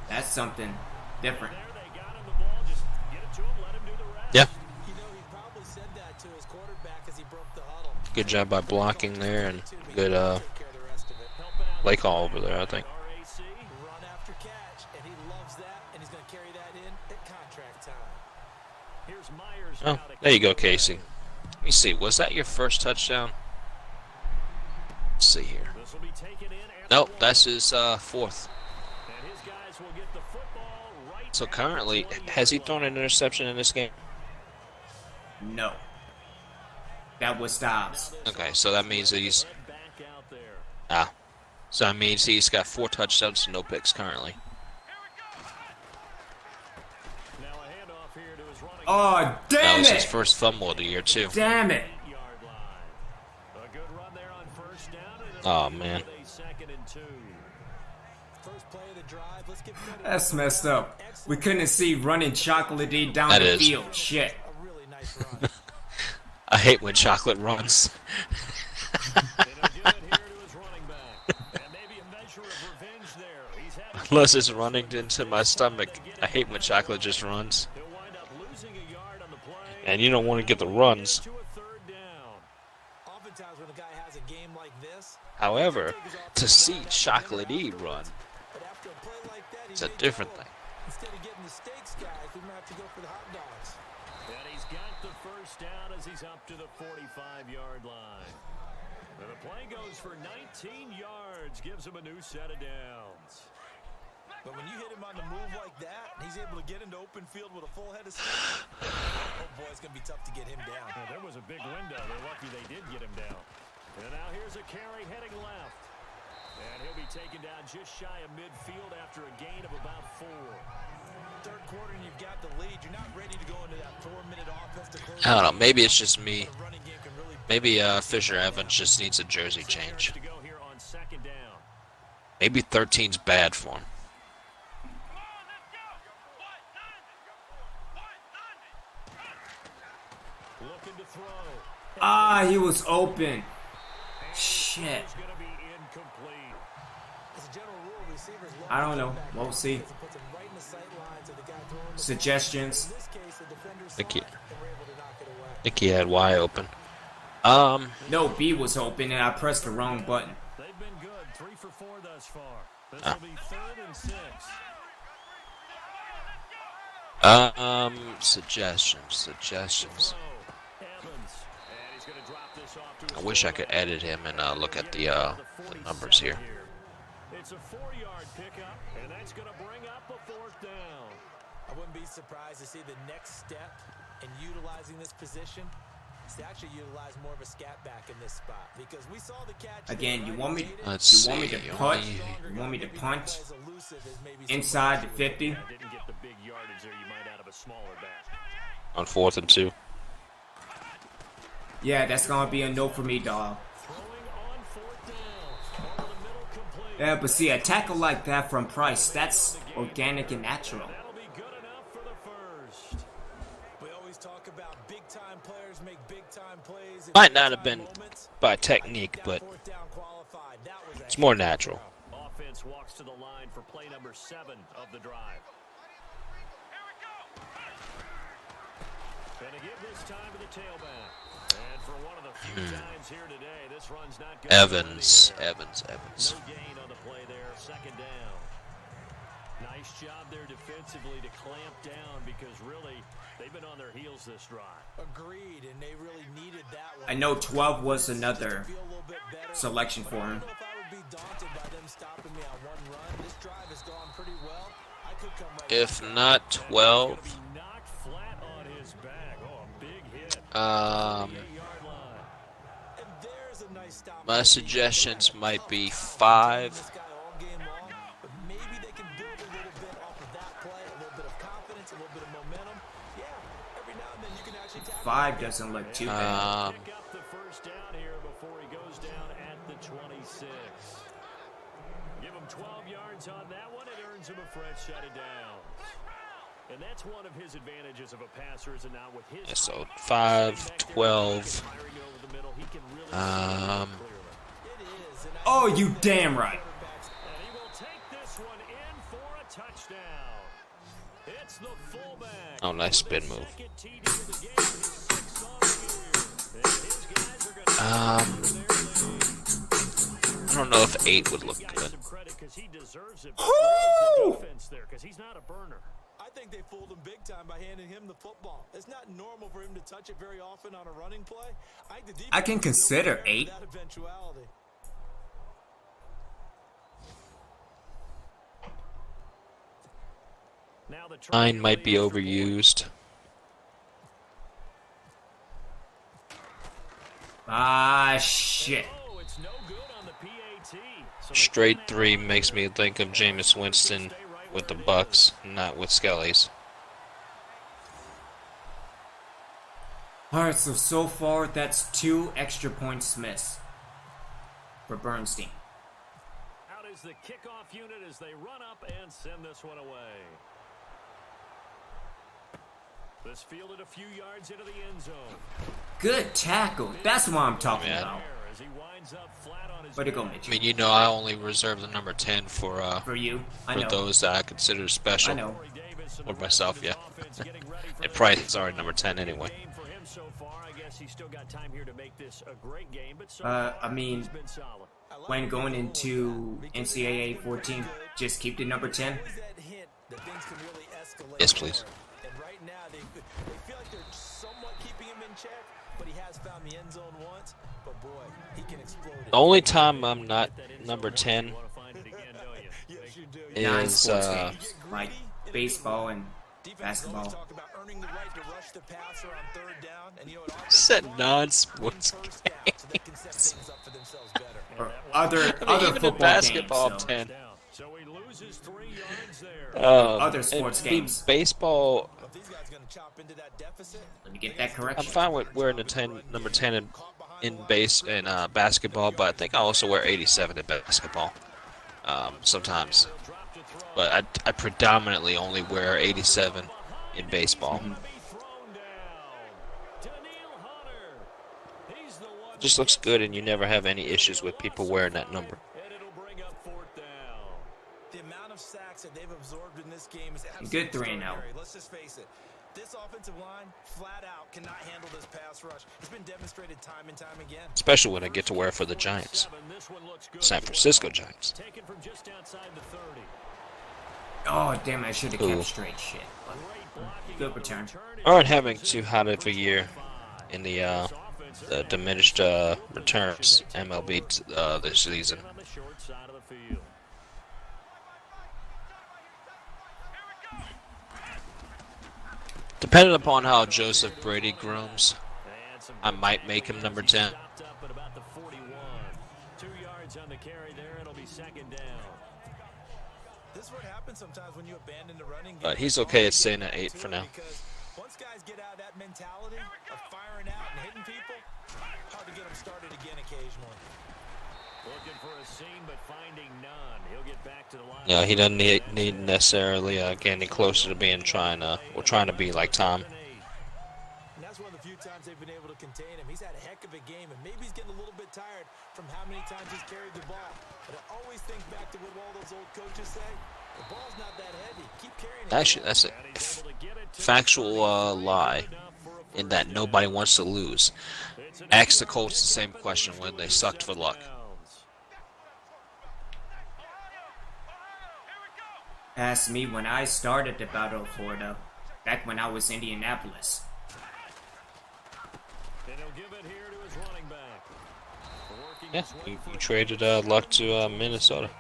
That's something different. there. They got him the ball. Just get it to him. Let him do the rest. Yeah. You know, he probably said that to his quarterback as he broke the huddle. Good job by blocking there, and good Take care of the rest of it. play call over there, I think. RAC. Run after catch, and he loves that, and he's going to carry that in at contract time. Here's Myers. Oh, now to there you go, kick it away. Casey. Let me see. Was that your first touchdown? Let's see here. This will be taken in at Nope, the that's his 4th. And his guys will get the football right So at currently, the 20-yard has he line. thrown an interception in this game? No. That was Dobbs. Okay, so that means that he's Led back out there. so that means he's got 4 touchdowns and no picks currently. Now a handoff here to his running Oh, That damn was his it! first fumble of the year too. Damn it! 8-yard line. A good run there on first down. And Oh man. a second and 2. First play of the drive. Let's give credit. That's messed up. We couldn't see running chocolatey down That the is. field. Shit. A really nice run. I hate when chocolate runs. They don't give it here to his running back. And maybe a measure of revenge there. He's had Unless it's running into my stomach. I hate when chocolate just runs. He'll wind up losing a yard on the play. And you don't want to get the runs. To a third down. Oftentimes when a guy has a game like this, However, to see Chocolate E run, but after a play like that, it's a different thing. Instead of getting the steaks, guys, we might have to go for the hot dogs. And he's got the first down as he's up to the 45-yard line. And the play goes for 19 yards, gives him a new set of downs. But when you hit him on the move like that, and he's able to get into open field with a full head of steam, oh boy, it's going to be tough to get him down. Well, there was a big window. They're lucky they did get him down. And now here's a carry heading left. And he'll be taken down just shy of midfield after a gain of about 4. Third quarter, and you've got the lead. You're not ready to go into that 4-minute offense to close. I don't know. Maybe it's just me. The running game can really Maybe Fisher Evans just needs a jersey change. To go here on second down. Maybe 13's bad for him. Looking to throw. Ah, he was open. Shit. It's going to be incomplete. As a general rule, receivers love I don't to know. get back We'll see. because it puts them right in the sight lines of the guy throwing the Suggestions. ball. In this case, the defenders Think saw he, it and were able to knock it away. think he had Y open. No, B was open and I pressed the wrong button. They've been good. 3 for 4 thus far. This will be 3rd and 6. Suggestions. I wish I could edit him and look at the numbers here. It's a 4-yard pickup, and that's going to bring up a 4th down. I wouldn't be surprised to see the next step in utilizing this position is to actually utilize more of a scat back in this spot, because we saw the catch. Again, you want me to Let's punt inside the 50? Didn't get the big yardage there. You might out of a smaller back. On 4th and 2. Yeah, that's gonna be a no for me, dog. Throwing on 4th down. Over the middle, complete. Yeah, but see, a tackle like that from Price, that's organic and natural. That'll be good enough for the first. We always talk about big time players make big time plays. in Might not have big-time been moments. by I think technique, that but 4th down qualified. That was it's more natural. Offense walks to the line for play number 7 of the drive. Gonna give this time to the tailback. And for one of the few times here today, this run's not good. Evans. No gain on the play there. 2nd down. Nice job there defensively to clamp down, because really they've been on their heels this drive. Agreed, and they really needed that one. I know 12 was another Feel a little bit better, selection but for I him. don't know if I would be daunted by them stopping me on one run. This drive has gone pretty well. I could come right If back. not 12, Gonna be knocked flat on his back. Oh, a big hit. 8-yard line. And there's a nice stop. my suggestions might be 5. This guy all game long, but maybe they can build a little bit off of that play, a little bit of confidence, a little bit of momentum. Yeah, every now and then you can actually tackle 5 doesn't look too bad. Pick up the first down here before he goes down at the 26. Give him 12 yards on that one. It earns him a fresh set of downs. And that's one of his advantages of a passer, is it not, with his Yeah, so height, 5, sitting back there, 12. firing over the middle, he can really see clearly. It is, and I Oh, think you that damn right. quarterbacks And he will take this one in for a touchdown. It's the fullback. Oh, nice spin move. Second TD of the game, his 6th on the year. And his guys are gonna cover their lead. I don't know if 8 would look He's got good. some credit, 'cause he deserves it. But where's the defense there? 'Cause he's not a burner. I think they fooled him big time by handing him the football. It's not normal for him to touch it very often on a running play. I think the defense I can was consider prepared for 8. that eventuality. Now the 9 might be triangle leads for overused. Ah, shit. Oh, it's no good on the PAT. So Straight 3 makes me think of Jameis Winston with the Bucks, not with Skelly's. Alright, so far that's 2 extra points missed for Bernstein. out is the kickoff unit as they run up and send this one away. This fielded a few yards into the end zone. Good tackle. That's what I'm talking Yeah. about. As he winds up flat on his Way to go, back. Mitch. I mean, you know, I only reserve the number 10 for For you. I for know. those that I consider special. I know. Corey Davis and Or the rest of myself, his yeah. offense getting ready for And this Price game. is already number 10 anyway. Game for him so far. I guess he's still got time here to make this a great game, but so I far, mean, he's been solid. when going into NCAA 14, just keep the number 10. Always that hint that things can really escalate Yes, please. forward. And right now, they feel like they're somewhat keeping him in check, but he has found the end zone once. But boy, he can explode it. The only time I'm not number 10 You want to find it again, don't you? Yes, you do. is 9 sports games, Get like greedy in a baseball and Defense basketball. always talk about earning the right to rush the passer on 3rd down, and you know what? said Offensive line, non-sports first down, so they can set things up for themselves better. or other I mean, other even in football basketball, games. So. 10. So he loses 3 yards there. Other sports and games. Baseball, If these guys going to chop into that deficit, Let me get that I'm correction. fine with wearing the number 10 in base and basketball, but I think I also wear 87 in basketball sometimes. But I predominantly only wear 87 in baseball. Be thrown down. Daniil Hunter. He's the one Just looks good, and you never have any issues with people wearing that number. and it'll bring up 4th down. the amount of sacks that they've absorbed in this game is Good absolutely 3-0. extraordinary. Let's just face it. This offensive line, flat out, cannot handle this pass rush. It's been demonstrated time and time again. Especially when I get to wear for the Giants, This one looks good San as well. Francisco Giants. Taken from just outside the 30. Oh, damn, I should have Ooh. kept straight. Shit. Good return. Aren't having too hot of a year in the diminished returns MLB this season. On the short side of the field. Depending upon how Joseph Brady grooms, And some I might make him number 10. stopped up at about the 41. 2 yards on the carry there. It'll be second down. This is what happens sometimes when you abandon the running game. But he's okay at staying at 8 for now. Because once guys get out of that mentality of firing out and hitting people, hard to get them started again occasionally. Looking for a seam, but finding none. He'll get back to the line. Yeah, he doesn't need necessarily get any closer to being trying to be like Tom. And that's one of the few times they've been able to contain him. He's had a heck of a game, and maybe he's getting a little bit tired from how many times he's carried the ball. But I always think back to what all those old coaches say. The ball's not that heavy. Keep carrying it. Actually, that's a factual lie in that nobody wants to lose. Ask the Colts the same question when they sucked for luck. Ask me when I started the Battle of Florida, back when I was Indianapolis. And he'll give it here to his running back. Working Yeah, his way you for a traded luck to Minnesota.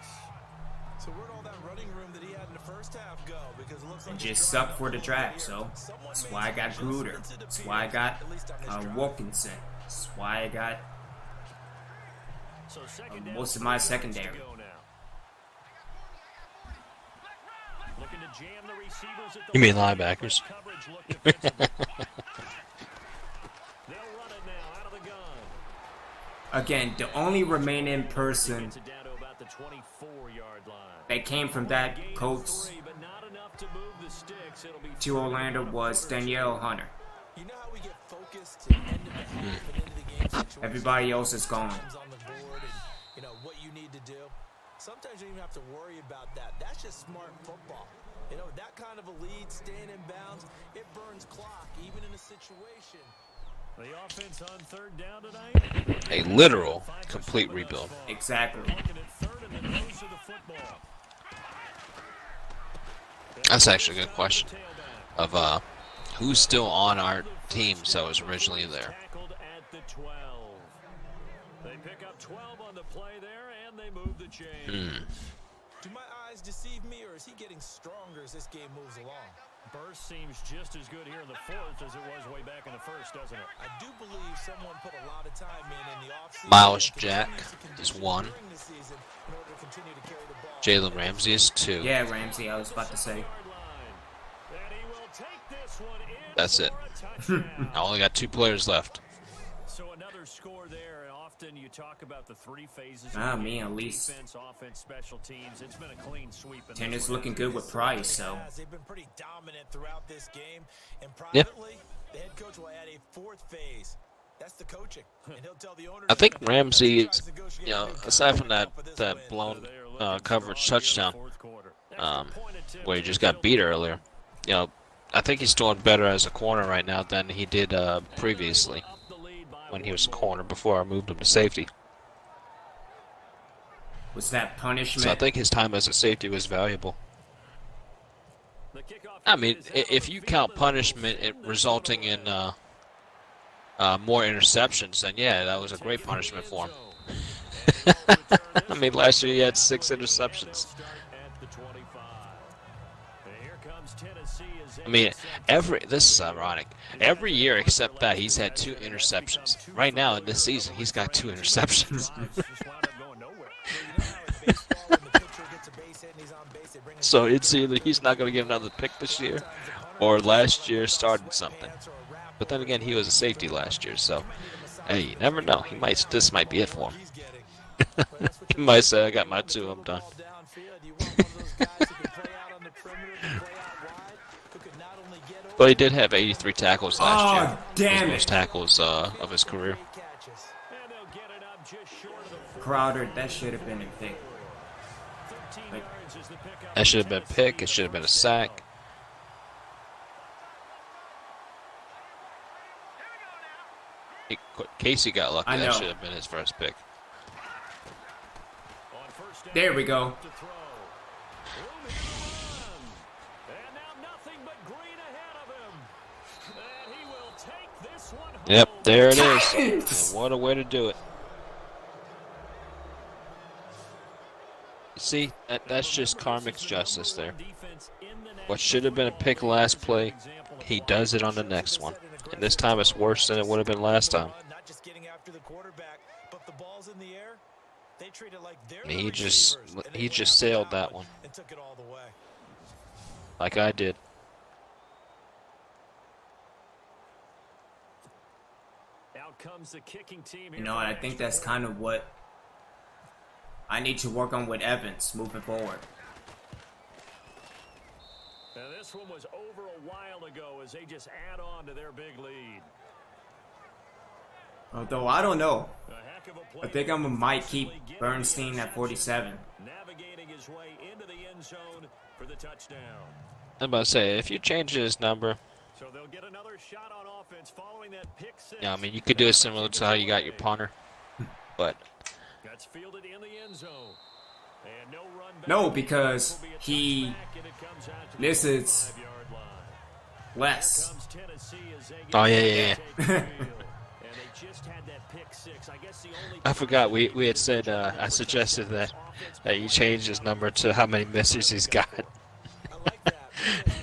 So where'd all that running room that he had in the first half go? Because it looks like Just sucked for the draft, so that's why I got Gruder. That's why I got Wilkinson. That's why I got So second down, most of my 3 yards to secondary. go now. Looking to jam the receivers at the You mean line. linebackers? Coverage look defensively. They'll run it now out of the gun. Again, the only remaining person Gets it down to about the 24-yard line. that came from that Gain of Colts 3, but not enough to move the sticks. It'll be to Orlando was Danielle Hunter. You know how we get focused to end of the half and into the game situation? Everybody else is gone. Times on the board and, you know, what you need to do. Sometimes you don't even have to worry about that. That's just smart football. You know, that kind of a lead, staying in bounds, it burns clock, even in a situation. The offense on third down tonight. A literal complete rebuild. Exactly. Looking at third and the nose of the football. That's actually a good question. Of who's still on our team that was originally there. Tackled at the 12. They pick up 12 on the play there, and they move the chains. Do my eyes deceive me, or is he getting stronger as this game moves along? Burst seems just as good here in the fourth as it was way back in the first, doesn't it? I do believe someone put a lot of time in the offseason. Miles and Jack continues to is condition 1. during the season in order to continue to carry the ball. Jalen Ramsey is 2. Yeah, Ramsey, I was about to say. And he will take this one in That's it. for a touchdown. I only got 2 players left. So another score there, and often you talk about the 3 phases. Ah, of the me game, at least. Defense, offense, special teams. It's been a clean sweep. in this Tennis one. looking good with Price, so They've been pretty dominant throughout this game. And Yeah. privately, the head coach will add a 4th phase. That's the coaching. And he'll tell the owner I think Ramsey is, you know, aside from that blown coverage touchdown, Fourth quarter. where he just got beat earlier, you know, I think he's doing better as a corner right now than he did previously when he was a corner before I moved him to safety. was that punishment? So I think his time as a safety was valuable. The kickoff I mean, is out if on you the count field. punishment resulting in more interceptions, then yeah, that was a great punishment for him. I mean, last year he had 6 interceptions. I mean, this is ironic. Every year except that, he's had 2 interceptions. Right now in this season, he's got 2 interceptions. So it's either he's not going to get another pick this year, or last year started something. But then again, he was a safety last year, so hey, you never know. This might be it for him. He might say, "I got my 2, I'm done." But he did have 83 tackles last year. Oh, damn His most it. tackles of his career. Crowder, that should have been a pick. Like, That should have been a pick. It should have been a sack. Casey got lucky. I That know. should have been his first pick. there we go. Yep, there it is. Thanks. And what a way to do it. See, that's just karmic justice there. What should have been a pick last play, he does it on the next one. And this time it's worse than it would have been last time. Not just getting after the quarterback, but the ball's in the air. They treat it like they're I mean, the he just receivers, and they went sailed after that one, and took it all the way. like I did. Out comes the kicking team here. You know, and I think that's kind of what I need to work on with Evans moving forward. Now this one was over a while ago as they just add on to their big lead. Although I don't know. A heck of a play. I think I might keep Bernstein at 47. Navigating his way into the end zone for the touchdown. I'm about to say, if you change his number, So they'll get another shot on offense following that pick six. yeah, I mean, you could do it similar to how you got your punter, but That's fielded in the end zone. And no run back. No, because Will be a he touchback, and it comes out to the misses 5-yard line. less. Comes Tennessee as they get Oh, yeah, ready yeah, to take the field. And they just had that pick six. I guess the only I forgot we had said I suggested that you change his number to how many misses he's got. I like that.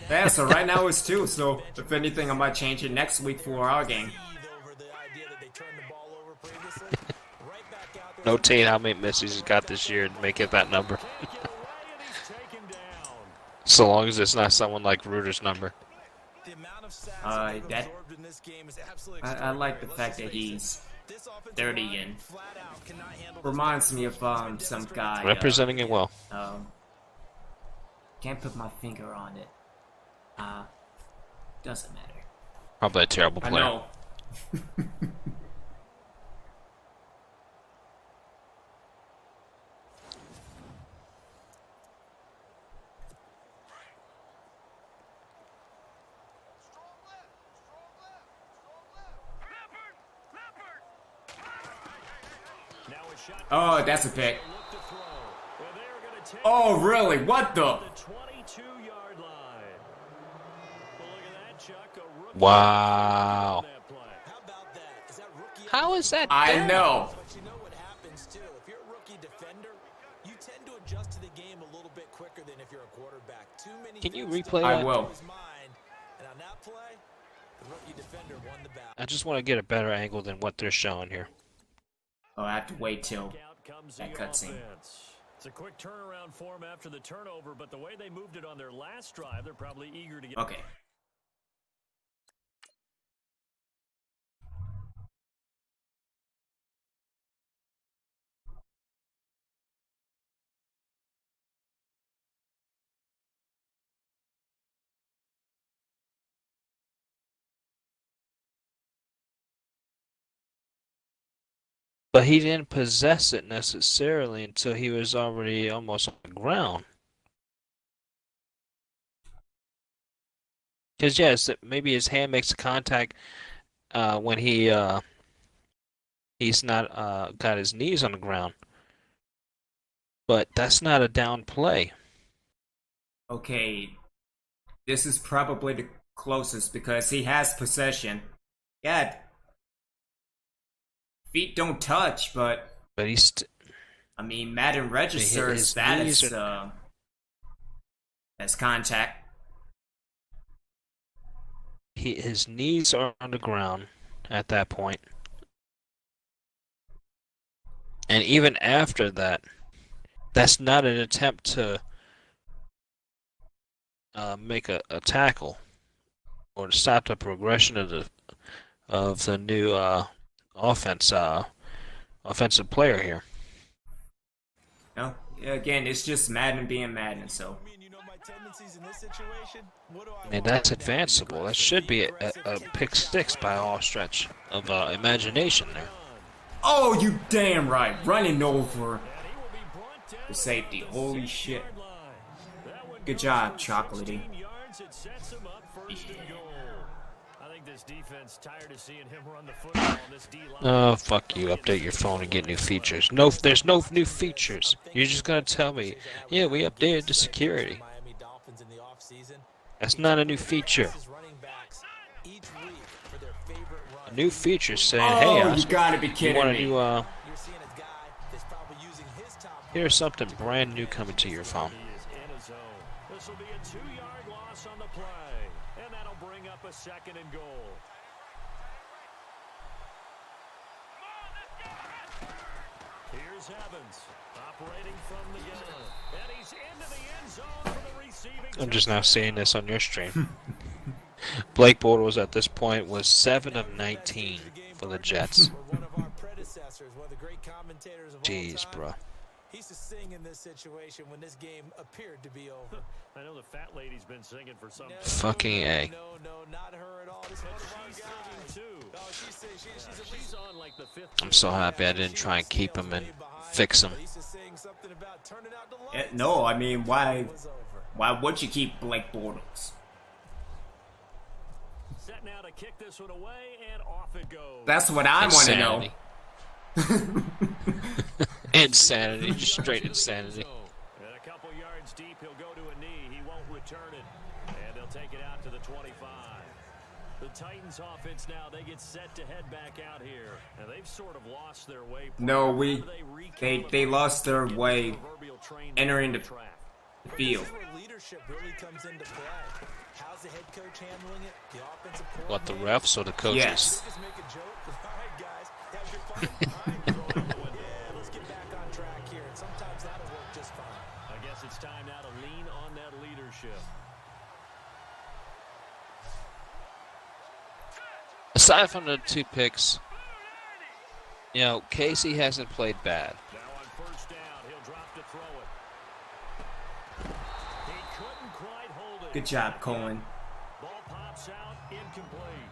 Yeah, so right now it's 2, so if anything I might change it next week for our game. Over the idea that they turned the ball over previously. Right back out there. Notate how many misses he's got this year and make it that number. Get away, and he's taken down. So long as it's not someone like Reuter's number. The amount of sacks that they've that absorbed in this game is absolutely I like the extraordinary. fact that Let's just face he's it. This offensive 30 line and flat out cannot handle this reminds me offense. of some guy. Representing it well. Can't put my finger on it. Doesn't matter. Probably a terrible I player. know. Now a shot. Oh, that's a pick. Look to throw. And they're going to take Oh, really? What the? the 22-yard line. Well, look at that, Chuck. A rookie Wow. on that play. How about that? Is that rookie? How is that? I there? know. But you know what happens too? If you're a rookie defender, you tend to adjust to the game a little bit quicker than if you're a quarterback. Too many Can you things replay to I that? will. his mind, and on that play, the rookie defender won the battle. I just want to get a better angle than what they're showing here. Oh, I have to wait till Out comes that the cutscene. offense. It's a quick turnaround for them after the turnover, but the way they moved it on their last drive, they're probably eager to get. Okay. But he didn't possess it necessarily until he was already almost on the ground. Because yes, maybe his hand makes contact when he's not got his knees on the ground. But that's not a down play. Okay. This is probably the closest because he has possession. Yeah. Feet don't touch, but But he's I mean, Madden registers his that knees as contact. his knees are on the ground at that point. And even after that, that's not an attempt to make a tackle or to stop the progression of the new offensive player here. No, again, it's just Madden being Madden. So I mean, you know my tendencies in this situation. What do I I mean, want? that's advanceable. That should be a pick six by all stretch of imagination there. oh, you damn right, running over the safety. Holy shit! Good job, Chocolatey. I think this defense tired of seeing him run the football on this D-line. Oh, fuck you. Update your phone and get new features. No, there's no new features. You're just gonna tell me, yeah, we updated the security. Miami Dolphins in the offseason. That's not a new feature. His running backs each week for their favorite run. new feature saying, Oh, "Hey, you Oscar, gotta be you kidding want me. to You're seeing a guy that's probably using his top. here's something brand new coming to your phone." He is in a zone. This will be a 2-yard loss on the play, and that'll bring up a 2nd and goal. Here's Evans, operating from the gun, and he's into the end zone for the receiving. I'm just now seeing this on your stream. Blake Bortles at this point was 7 of 19 for the Jets. One of our predecessors, one of the great commentators of all Jeez, time. bro. He used to sing in this situation when this game appeared to be over. I know the fat lady's been singing for some time. Fucking A. No, not her at all. This is one of our guys. Too. Oh, she's at She's least on like the 5th. I'm so happy I didn't try and keep him and fix him. He used to sing something about turning out the lights. No, I mean, why? It was over. Why would you keep Blake Bortles? Set now to kick this one away, and off it goes. That's what I want to know. Insanity, just straight insanity. And a couple yards deep, he'll go to a knee. He won't return it, and they'll take it out to the 25. The Titans offense now, they get set to head back out here. And they've sort of lost their way. No, they lost their way entering the field. This is where leadership really comes into play. How's the head coach handling it? The offensive What, the coordinator? refs or the coaches? Yes. Just make a joke. All right, guys. Have your fun behind you. Yeah, let's get back on track here. And sometimes that'll work just fine. I guess it's time now to lean on that leadership. Aside from the 2 picks, you know, Casey hasn't played bad. Now on 1st down, he'll drop to throw it. He couldn't quite hold it. Good job, Cohen. Ball pops out, incomplete.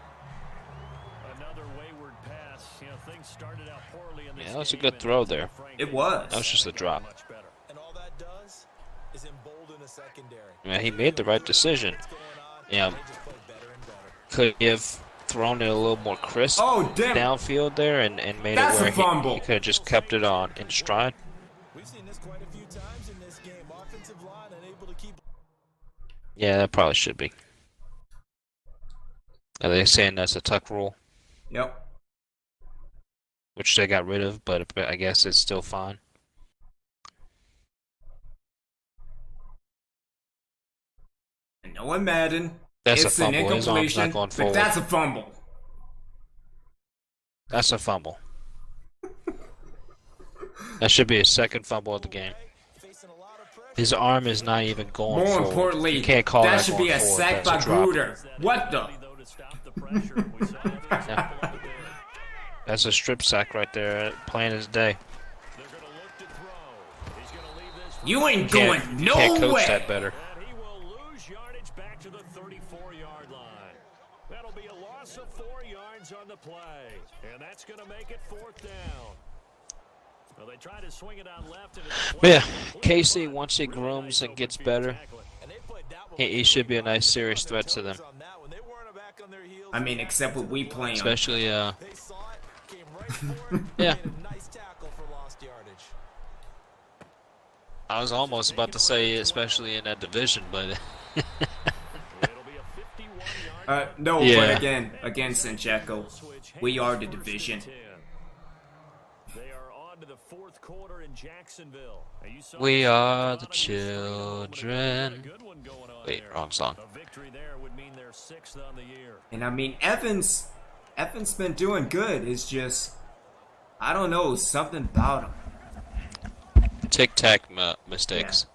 Another wayward pass. You know, things started out poorly in this Yeah, that was a game, good throw there. It was. That was just a drop. much better. And all that does is embolden the secondary. I mean, he made the right decision. What's going on? Yeah, They just play better and better. could he have thrown it a little more crisp Oh, damn. downfield there and made That's it a where fumble. he could have just kept it on in stride? We've seen this quite a few times in this game. Offensive line unable to keep. Yeah, that probably should be. Are they saying that's a tuck rule, Yep. which they got rid of, but I guess it's still fine? And knowing Madden, That's it's a an fumble. His arm's incompletion, not going but forward. that's a fumble. That's a fumble. That should be his 2nd fumble of the game. Facing a lot of pressure. His arm is not even going More forward. importantly, You can't call that that should going be a forward. sack by That's a drop. Gruder. What the? Though, to stop the pressure. We saw it there. That's a strip sack right there, plain as day. They're going to look to throw. He's going to leave this. You ain't Can't, going can't coach nowhere. that better. And he will lose yardage back to the 34-yard line. That'll be a loss of 4 yards on the play. And that's going to make it 4th down. Well, they try to swing it on left. And it's But yeah, Casey, once he grooms and gets better, And they played that one he should be a nice serious threat to them. on that one. They weren't back on their heels. I mean, except what we play on. Especially, They saw it, came right for it. Yeah. Made a nice tackle for lost yardage. I was almost about to say especially in that division, but It'll be a 51-yard No, Yeah. but again, Sancheco, switch. we are the First and division. 10. They are on to the 4th quarter in Jacksonville. Now, you saw we this are the economy spring a little bit. children. Good one going on Wait, there. wrong song. A victory there would mean they're 6th on the year. And I mean, Evans been doing good. It's just, I don't know, something about him. Tic-tac mistakes.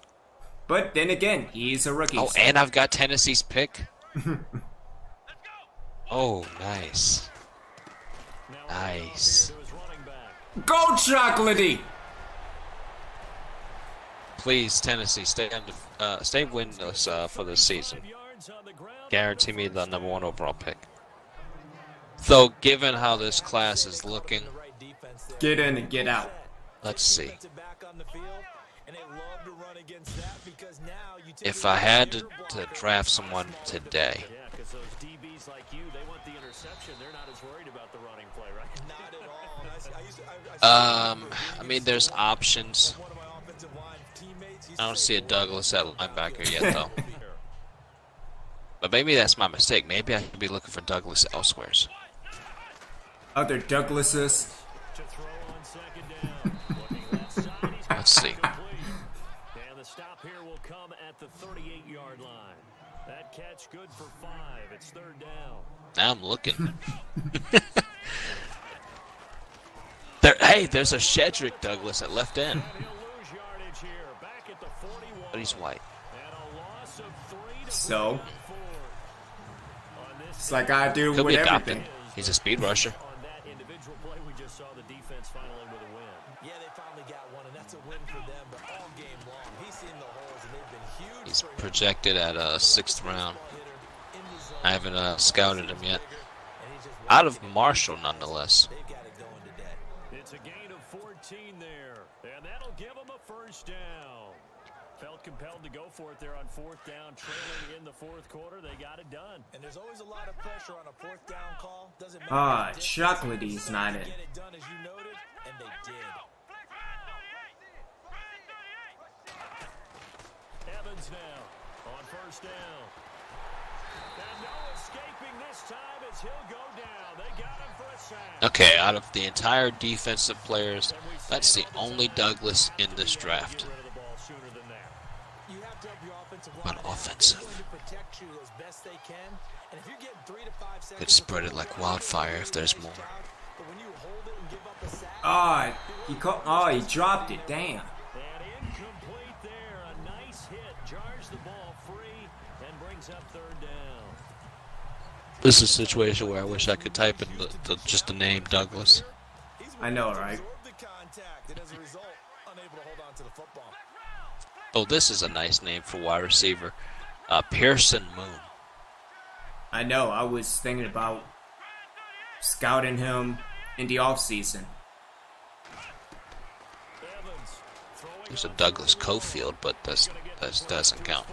But then again, he's a rookie. Oh, so- and I've got Tennessee's pick. Oh, nice. Now, Nice. to his running back. Go Chocolatey! Please, Tennessee, stay winless for this season. 5 yards on the ground. Guarantee me the #1 overall pick. Though, given how this class is looking, The right defense there. Get in and get out. let's see. Defensive back on the field, and they love to run against that because now you take If a I had to blocker. draft someone today, Yeah, because those DBs like you, they want the interception. They're not as worried about the running play, right? Not at all. I I mean, there's options. one of my offensive line teammates. He I don't said, see a Douglas at linebacker yet, though. But maybe that's my mistake. Maybe I could be looking for Douglas elsewhere. other Douglases. To throw on second down. Looking left side, he's got Let's see. it complete. And the stop here will come at the 38-yard line. That catch good for 5. It's third down. Now I'm looking. There's a Shedrick Douglas at left end. And he'll lose yardage here. Back at the 41. But he's white. And a loss of 3 to So, bring it forward. On this it's like I do Could with be adopted. everything. He's a speed rusher. On that individual play, we just saw the defense finally with a win. Yeah, they finally got one, and that's a win for them. But all game long, he's seen the holes, and they've been huge. He's for him. projected at a 6th round. I haven't scouted him yet. And he's just Out of Marshall, nonetheless. they've got it going today. It's a gain of 14 there, and that'll give them a first down. Felt compelled to go for it there on 4th down, trailing in the 4th quarter. They got it done. And there's always a lot of pressure on a 4th down call. Doesn't matter. Ah, the distance, Chocolate's not it. Get it done as you noted, and they did. Evans now on 1st down. And no escaping this time as he'll go down. They got him for a sack. Okay, out of the entire defensive players, that's the only Douglas in this draft. Get rid of the ball sooner than that. You have to help your offensive But line out. offensive. They're going to protect you as best they can. And if you're getting 3 to 5 seconds, Could spread it like wildfire if there's more. But when you hold it and give up a sack, He dropped it. Damn. And incomplete there. A nice hit. Jars the ball free and brings up 3rd down. This is a situation where I wish I could type in just the name Douglas. he's I know, willing to right? absorb the contact, and as a result, unable to hold on to the football. Oh, this is a nice name for wide receiver. Pearson Moon. I know. I was thinking about scouting him in the offseason. Evans throwing There's a Douglas Cofield, but that doesn't count.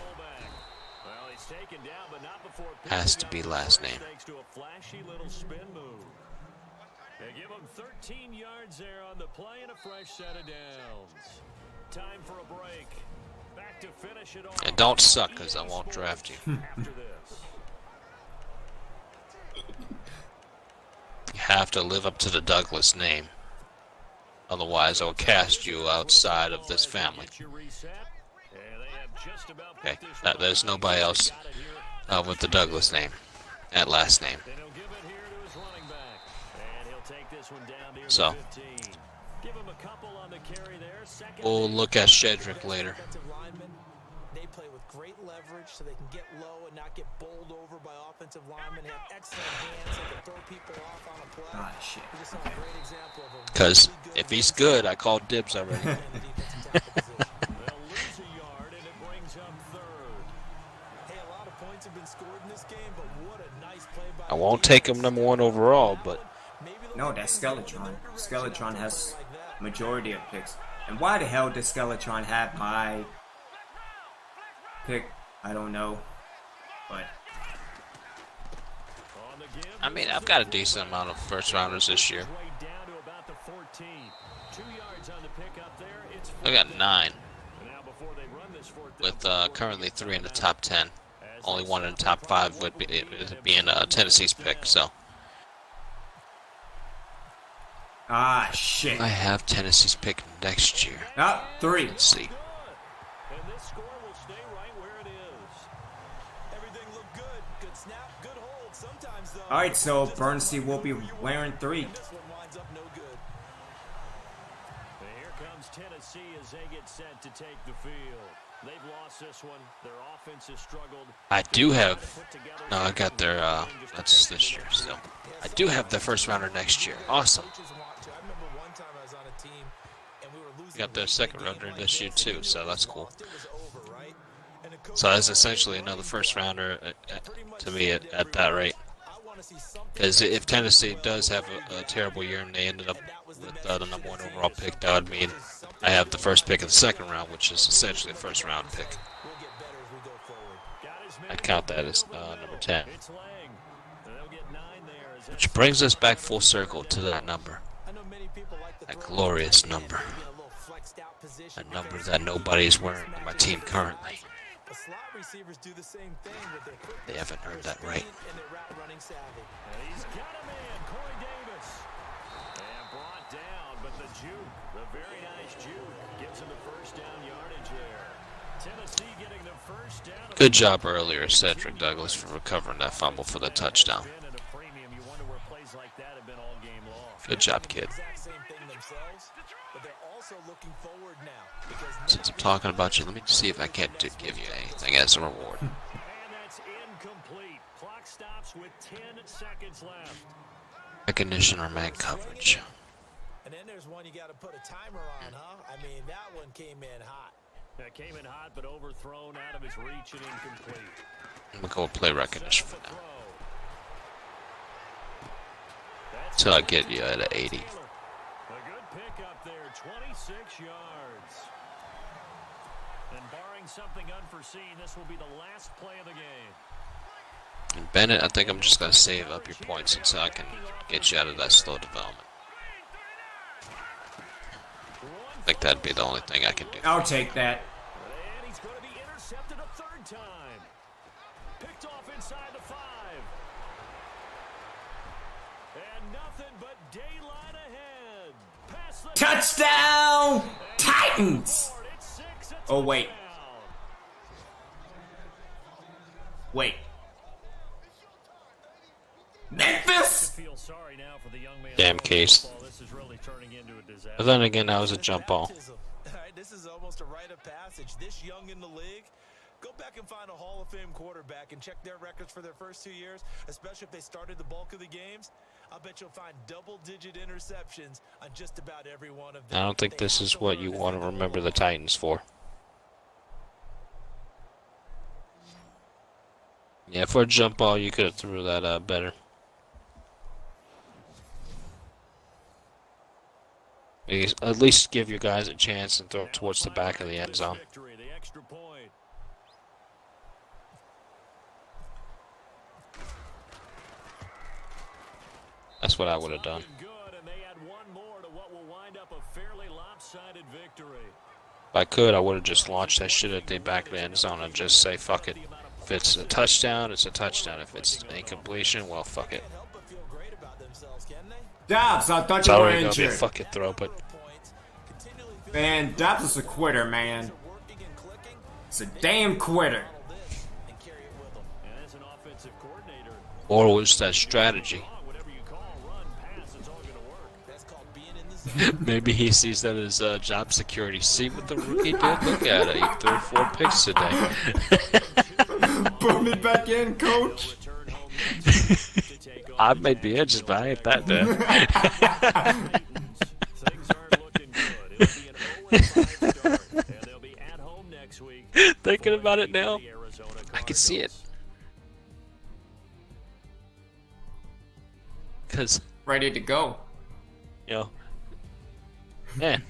Well, he's taken down, but not before Has to be last name. thanks to a flashy little spin move. They give him 13 yards there on the play and a fresh set of downs. Time for a break. Back to finish it off. And don't suck, because I won't draft you. After this. You have to live up to the Douglas name. Otherwise, I'll cast you outside of this family. Get your reset. And they have just about Okay, put this there's nobody else got it here. with the Douglas name. That last name. Then he'll give it here to his running back. And he'll take this one down near So. the 15. Give him a couple on the carry there. Second We'll look at Shedrick later. Defensive linemen, they play with great leverage so they can get low and not get bowled over by offensive linemen. They have excellent hands. They can throw people off on a play. Ah, shit. We just saw a great example of a Because really good if he's good, I call dibs already. player in the defensive tackle position. They'll lose a yard, and it brings up 3rd. Hey, a lot of points have been scored in this game, but what a nice play by I won't take him number 1 overall, but No, that's Skeletron. Skeletron has majority of picks. And why the hell does Skeletron have my pick? I don't know. But On the give, I mean, I've got a decent amount of first rounders this year. way down to about the 14. 2 yards on the pickup there. It's I got 9, And now before they run this 4th with down, currently 3 in the top 10. Only 1 in the top 5 would be being Tennessee's pick. So shit. I have Tennessee's pick next year. 3. Let's see. and this score will stay right where it is. Everything looked good. Good snap, good hold. Sometimes, though. All right, so Bernstein will be wearing 3. This one winds up no good. And here comes Tennessee as they get set to take the field. They've lost this one. Their offense has struggled. I do have. No, I got their. That's this year. So I do have the first rounder next year. Awesome. Coaches want to. I remember one time I was on a team and we were losing. Got their second rounder this year too. So that's cool. It was over, right? And the coach So that's essentially another first rounder to me at that rate. I want to see something. Because if Tennessee does have a terrible year and they ended up with the number 1 overall pick, that would mean I have the first pick of the second round, which is essentially a first round pick. We'll get better as we go forward. I'd count that as number 10. It's Lang. They'll get 9 there as Which brings us back full circle to that number. I know many people like the That throw glorious in, number. maybe in a little flexed out position. A number that nobody's wearing on my team currently. The slot receivers do the same thing with their quickness, They haven't earned their that right. speed, and their route running savvy. And he's got a man, Corey Davis. losing the first down yardage there. Tennessee getting the first down. Good job earlier, Cedric Douglas, for recovering that fumble for the touchdown. Good job, kid. Since I'm talking about you, let me see if I can't give you anything as a reward. And that's incomplete. Clock stops with 10 seconds left. Recognition or man coverage. And then there's one you got to put a timer on, huh? I mean, that one came in hot. That came in hot, but overthrown out of his reach and incomplete. I'm gonna go with play recognition for now. Till I get you at an 80. A good pickup there, 26 yards. And barring something unforeseen, this will be the last play of the game. And Bennett, I think I'm just gonna save up your points until I can get you out of that slow development. I think that'd be the only thing I can do. I'll take that. And he's going to be intercepted a third time. Picked off inside the 5. And nothing but daylight ahead. Pass the Touchdown! Titans! It's 6, a Oh, wait. touchdown. Wait. Memphis! Feel sorry now for the young man. Damn case. This is really turning into a disaster. But then again, that was a jump ball. This is almost a rite of passage. This young in the league, go back and find a Hall of Fame quarterback and check their records for their first 2 years, especially if they started the bulk of the games. I'll bet you'll find double-digit interceptions on just about every one of them. I don't think this is what you want to remember the Titans for. Yeah, for a jump ball, you could have threw that better. At least give your guys a chance and throw it towards the back of the end zone. Victory, the extra point. That's what I would have done. Good, and they add one more to what will wind up a fairly lopsided victory. If I could, I would have just launched that shit at the back of the end zone and just say, fuck it. If it's a touchdown, it's a touchdown. If it's incompletion, well, fuck it. Dobbs, I thought It's you were already going to be a injured. fucking throw, but Man, Dobbs is a quitter, man. It's a damn quitter. And as an offensive coordinator, or was that strategy? whatever you call run, pass, it's all going to work. That's called being in the zone. Maybe he sees that as job security. See what the rookie did? Look at it. He threw 4 picks today. Put me back in, coach. Return home to take on I the made the edges, but I ain't that bad. Things aren't looking good. It'll be an 0-5 start, and they'll be at home next week. Thinking about it now, The Arizona I can see it. Cardinals. Because, Ready to go. you know, man,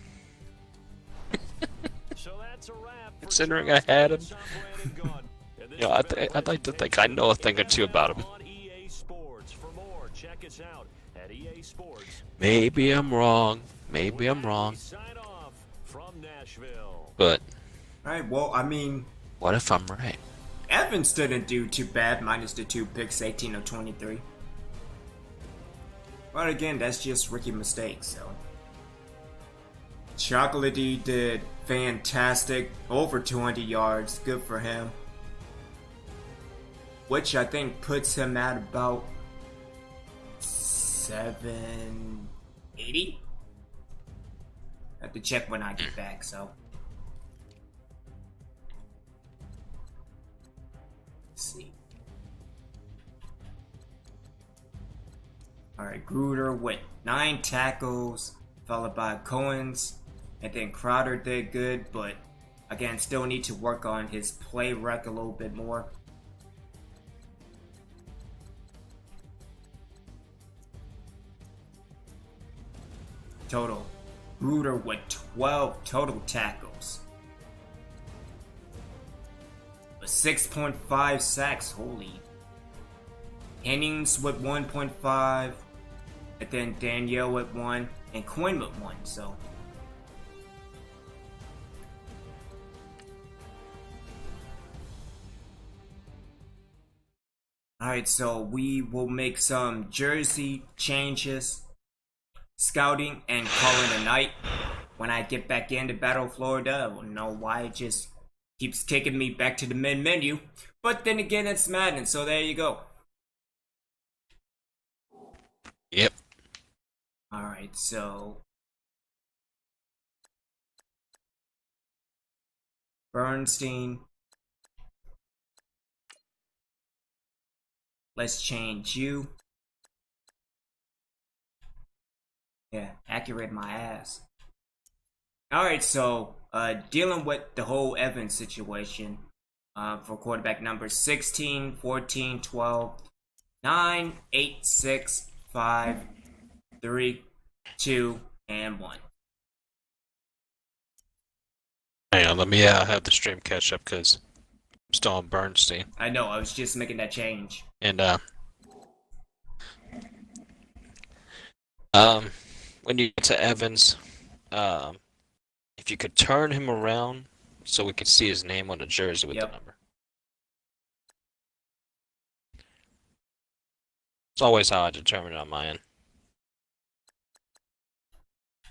So that's a wrap for considering I had him, Tom Brady gone. And this you know, I'd like to think I know a thing or two about him. on EA Sports. For more, check us out at EA Sports. Maybe I'm wrong. Maybe I'm wrong. Sign off from Nashville. But Alright, well, I mean, what if I'm right? Evans didn't do too bad, minus the 2 picks, 18 of 23. But again, that's just rookie mistakes, so. Chocolatey did fantastic, over 200 yards, good for him. Which I think puts him at about 780. I have to check when I get back, so. Let's see. Alright, Gruder with 9 tackles, followed by Cohen's, and then Crowder did good, but again, still need to work on his play rec a little bit more. Total. Gruder with 12 total tackles. With 6.5 sacks, holy. Hennings with 1.5, and then Danielle with 1, and Quinn with 1, so. Alright, so we will make some jersey changes, scouting, and calling a night. when I get back into Battle Florida, I don't know why it just keeps kicking me back to the main menu. But then again, it's Madden, so there you go. Yep. Alright, so Bernstein. Let's change you. Yeah, accurate my ass. Alright, so dealing with the whole Evans situation for quarterback numbers 16, 14, 12, 9, 8, 6, 5, 3, 2, and 1. Hang on, let me have the stream catch up because I'm still on Bernstein. I know, I was just making that change. And when you get to Evans, if you could turn him around so we could see his name on the jersey with the number. It's always how I determine it on my end.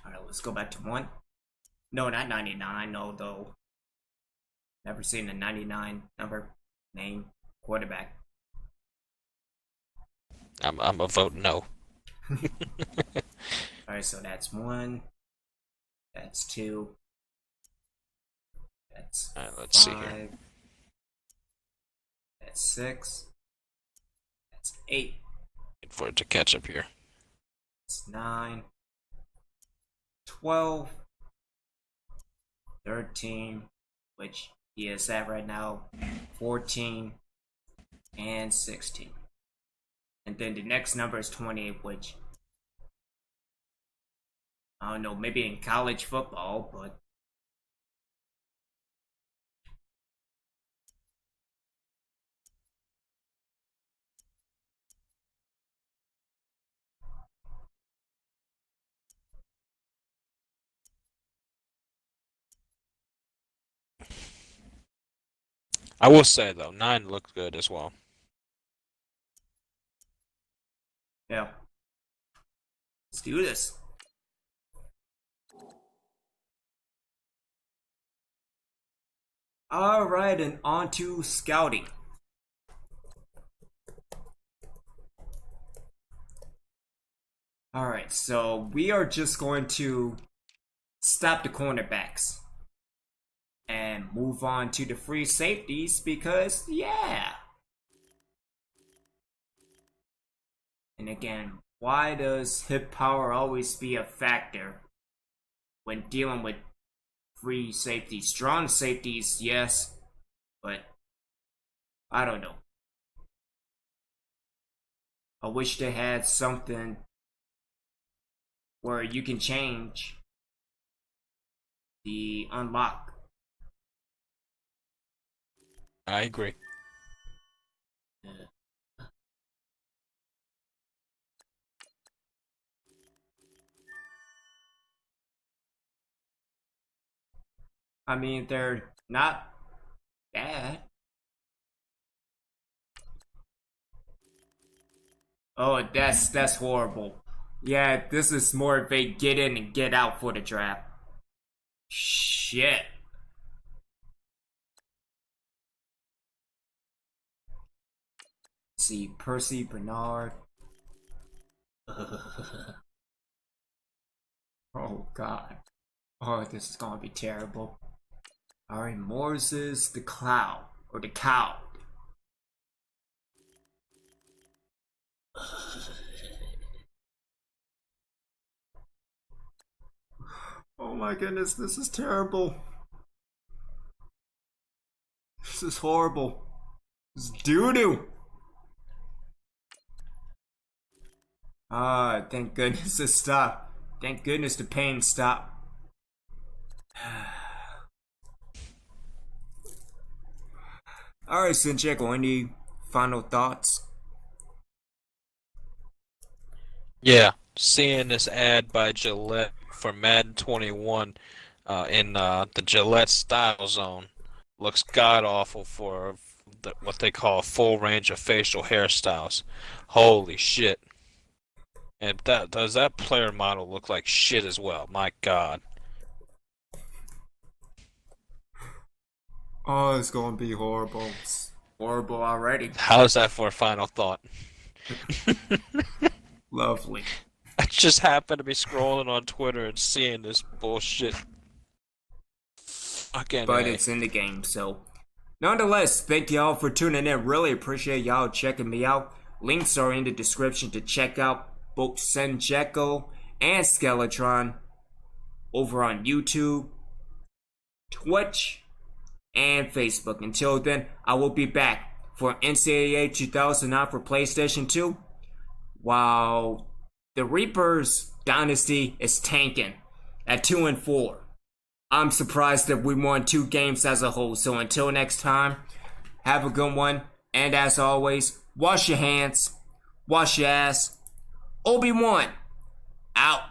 Alright, let's go back to 1. No, not 99, no, though. Never seen a 99 number, name, quarterback. I'm a vote no. Alright, so that's 1. That's 2. That's Alright, let's 5. see here. That's 6. That's 8. Wait for it to catch up here. That's 9. 12. 13. Which he is at right now. 14. And 16. And then the next number is 28, which I don't know, maybe in college football, but I will say though, 9 looked good as well. yeah. Let's do this. Alright, and on to scouting. Alright, so we are just going to stop the cornerbacks and move on to the free safeties because, yeah. And again, why does hip power always be a factor when dealing with free safeties? Strong safeties, yes, but I don't know. I wish they had something where you can change the unlock. I agree. I mean, they're not bad. Oh, that's horrible. Yeah, this is more of a get in and get out for the draft. Shit. Let's see, Percy Bernard. Oh god. Oh, this is gonna be terrible. Alright, Moses the Cloud. Or the Cow. Oh my goodness, this is terrible. This is horrible. This is doo-doo. Ah, thank goodness it stopped. Thank goodness the pain stopped. Alright, Sincheko, any final thoughts? Yeah, seeing this ad by Gillette for Madden 21 in the Gillette Style Zone looks god-awful for what they call a full range of facial hairstyles. Holy shit. And does that player model look like shit as well? My god. Oh, it's gonna be horrible. It's horrible already. How's that for a final thought? Lovely. I just happened to be scrolling on Twitter and seeing this bullshit. Fucking But A. it's in the game, so. Nonetheless, thank y'all for tuning in. Really appreciate y'all checking me out. Links are in the description to check out both Senjeko and Skeletron over on YouTube, Twitch, and Facebook. Until then, I will be back for NCAA 2009 for PlayStation 2, while the Reapers Dynasty is tanking at 2-4. I'm surprised that we won 2 games as a whole. So until next time, have a good one. And as always, wash your hands, wash your ass. Obi-Wan, out.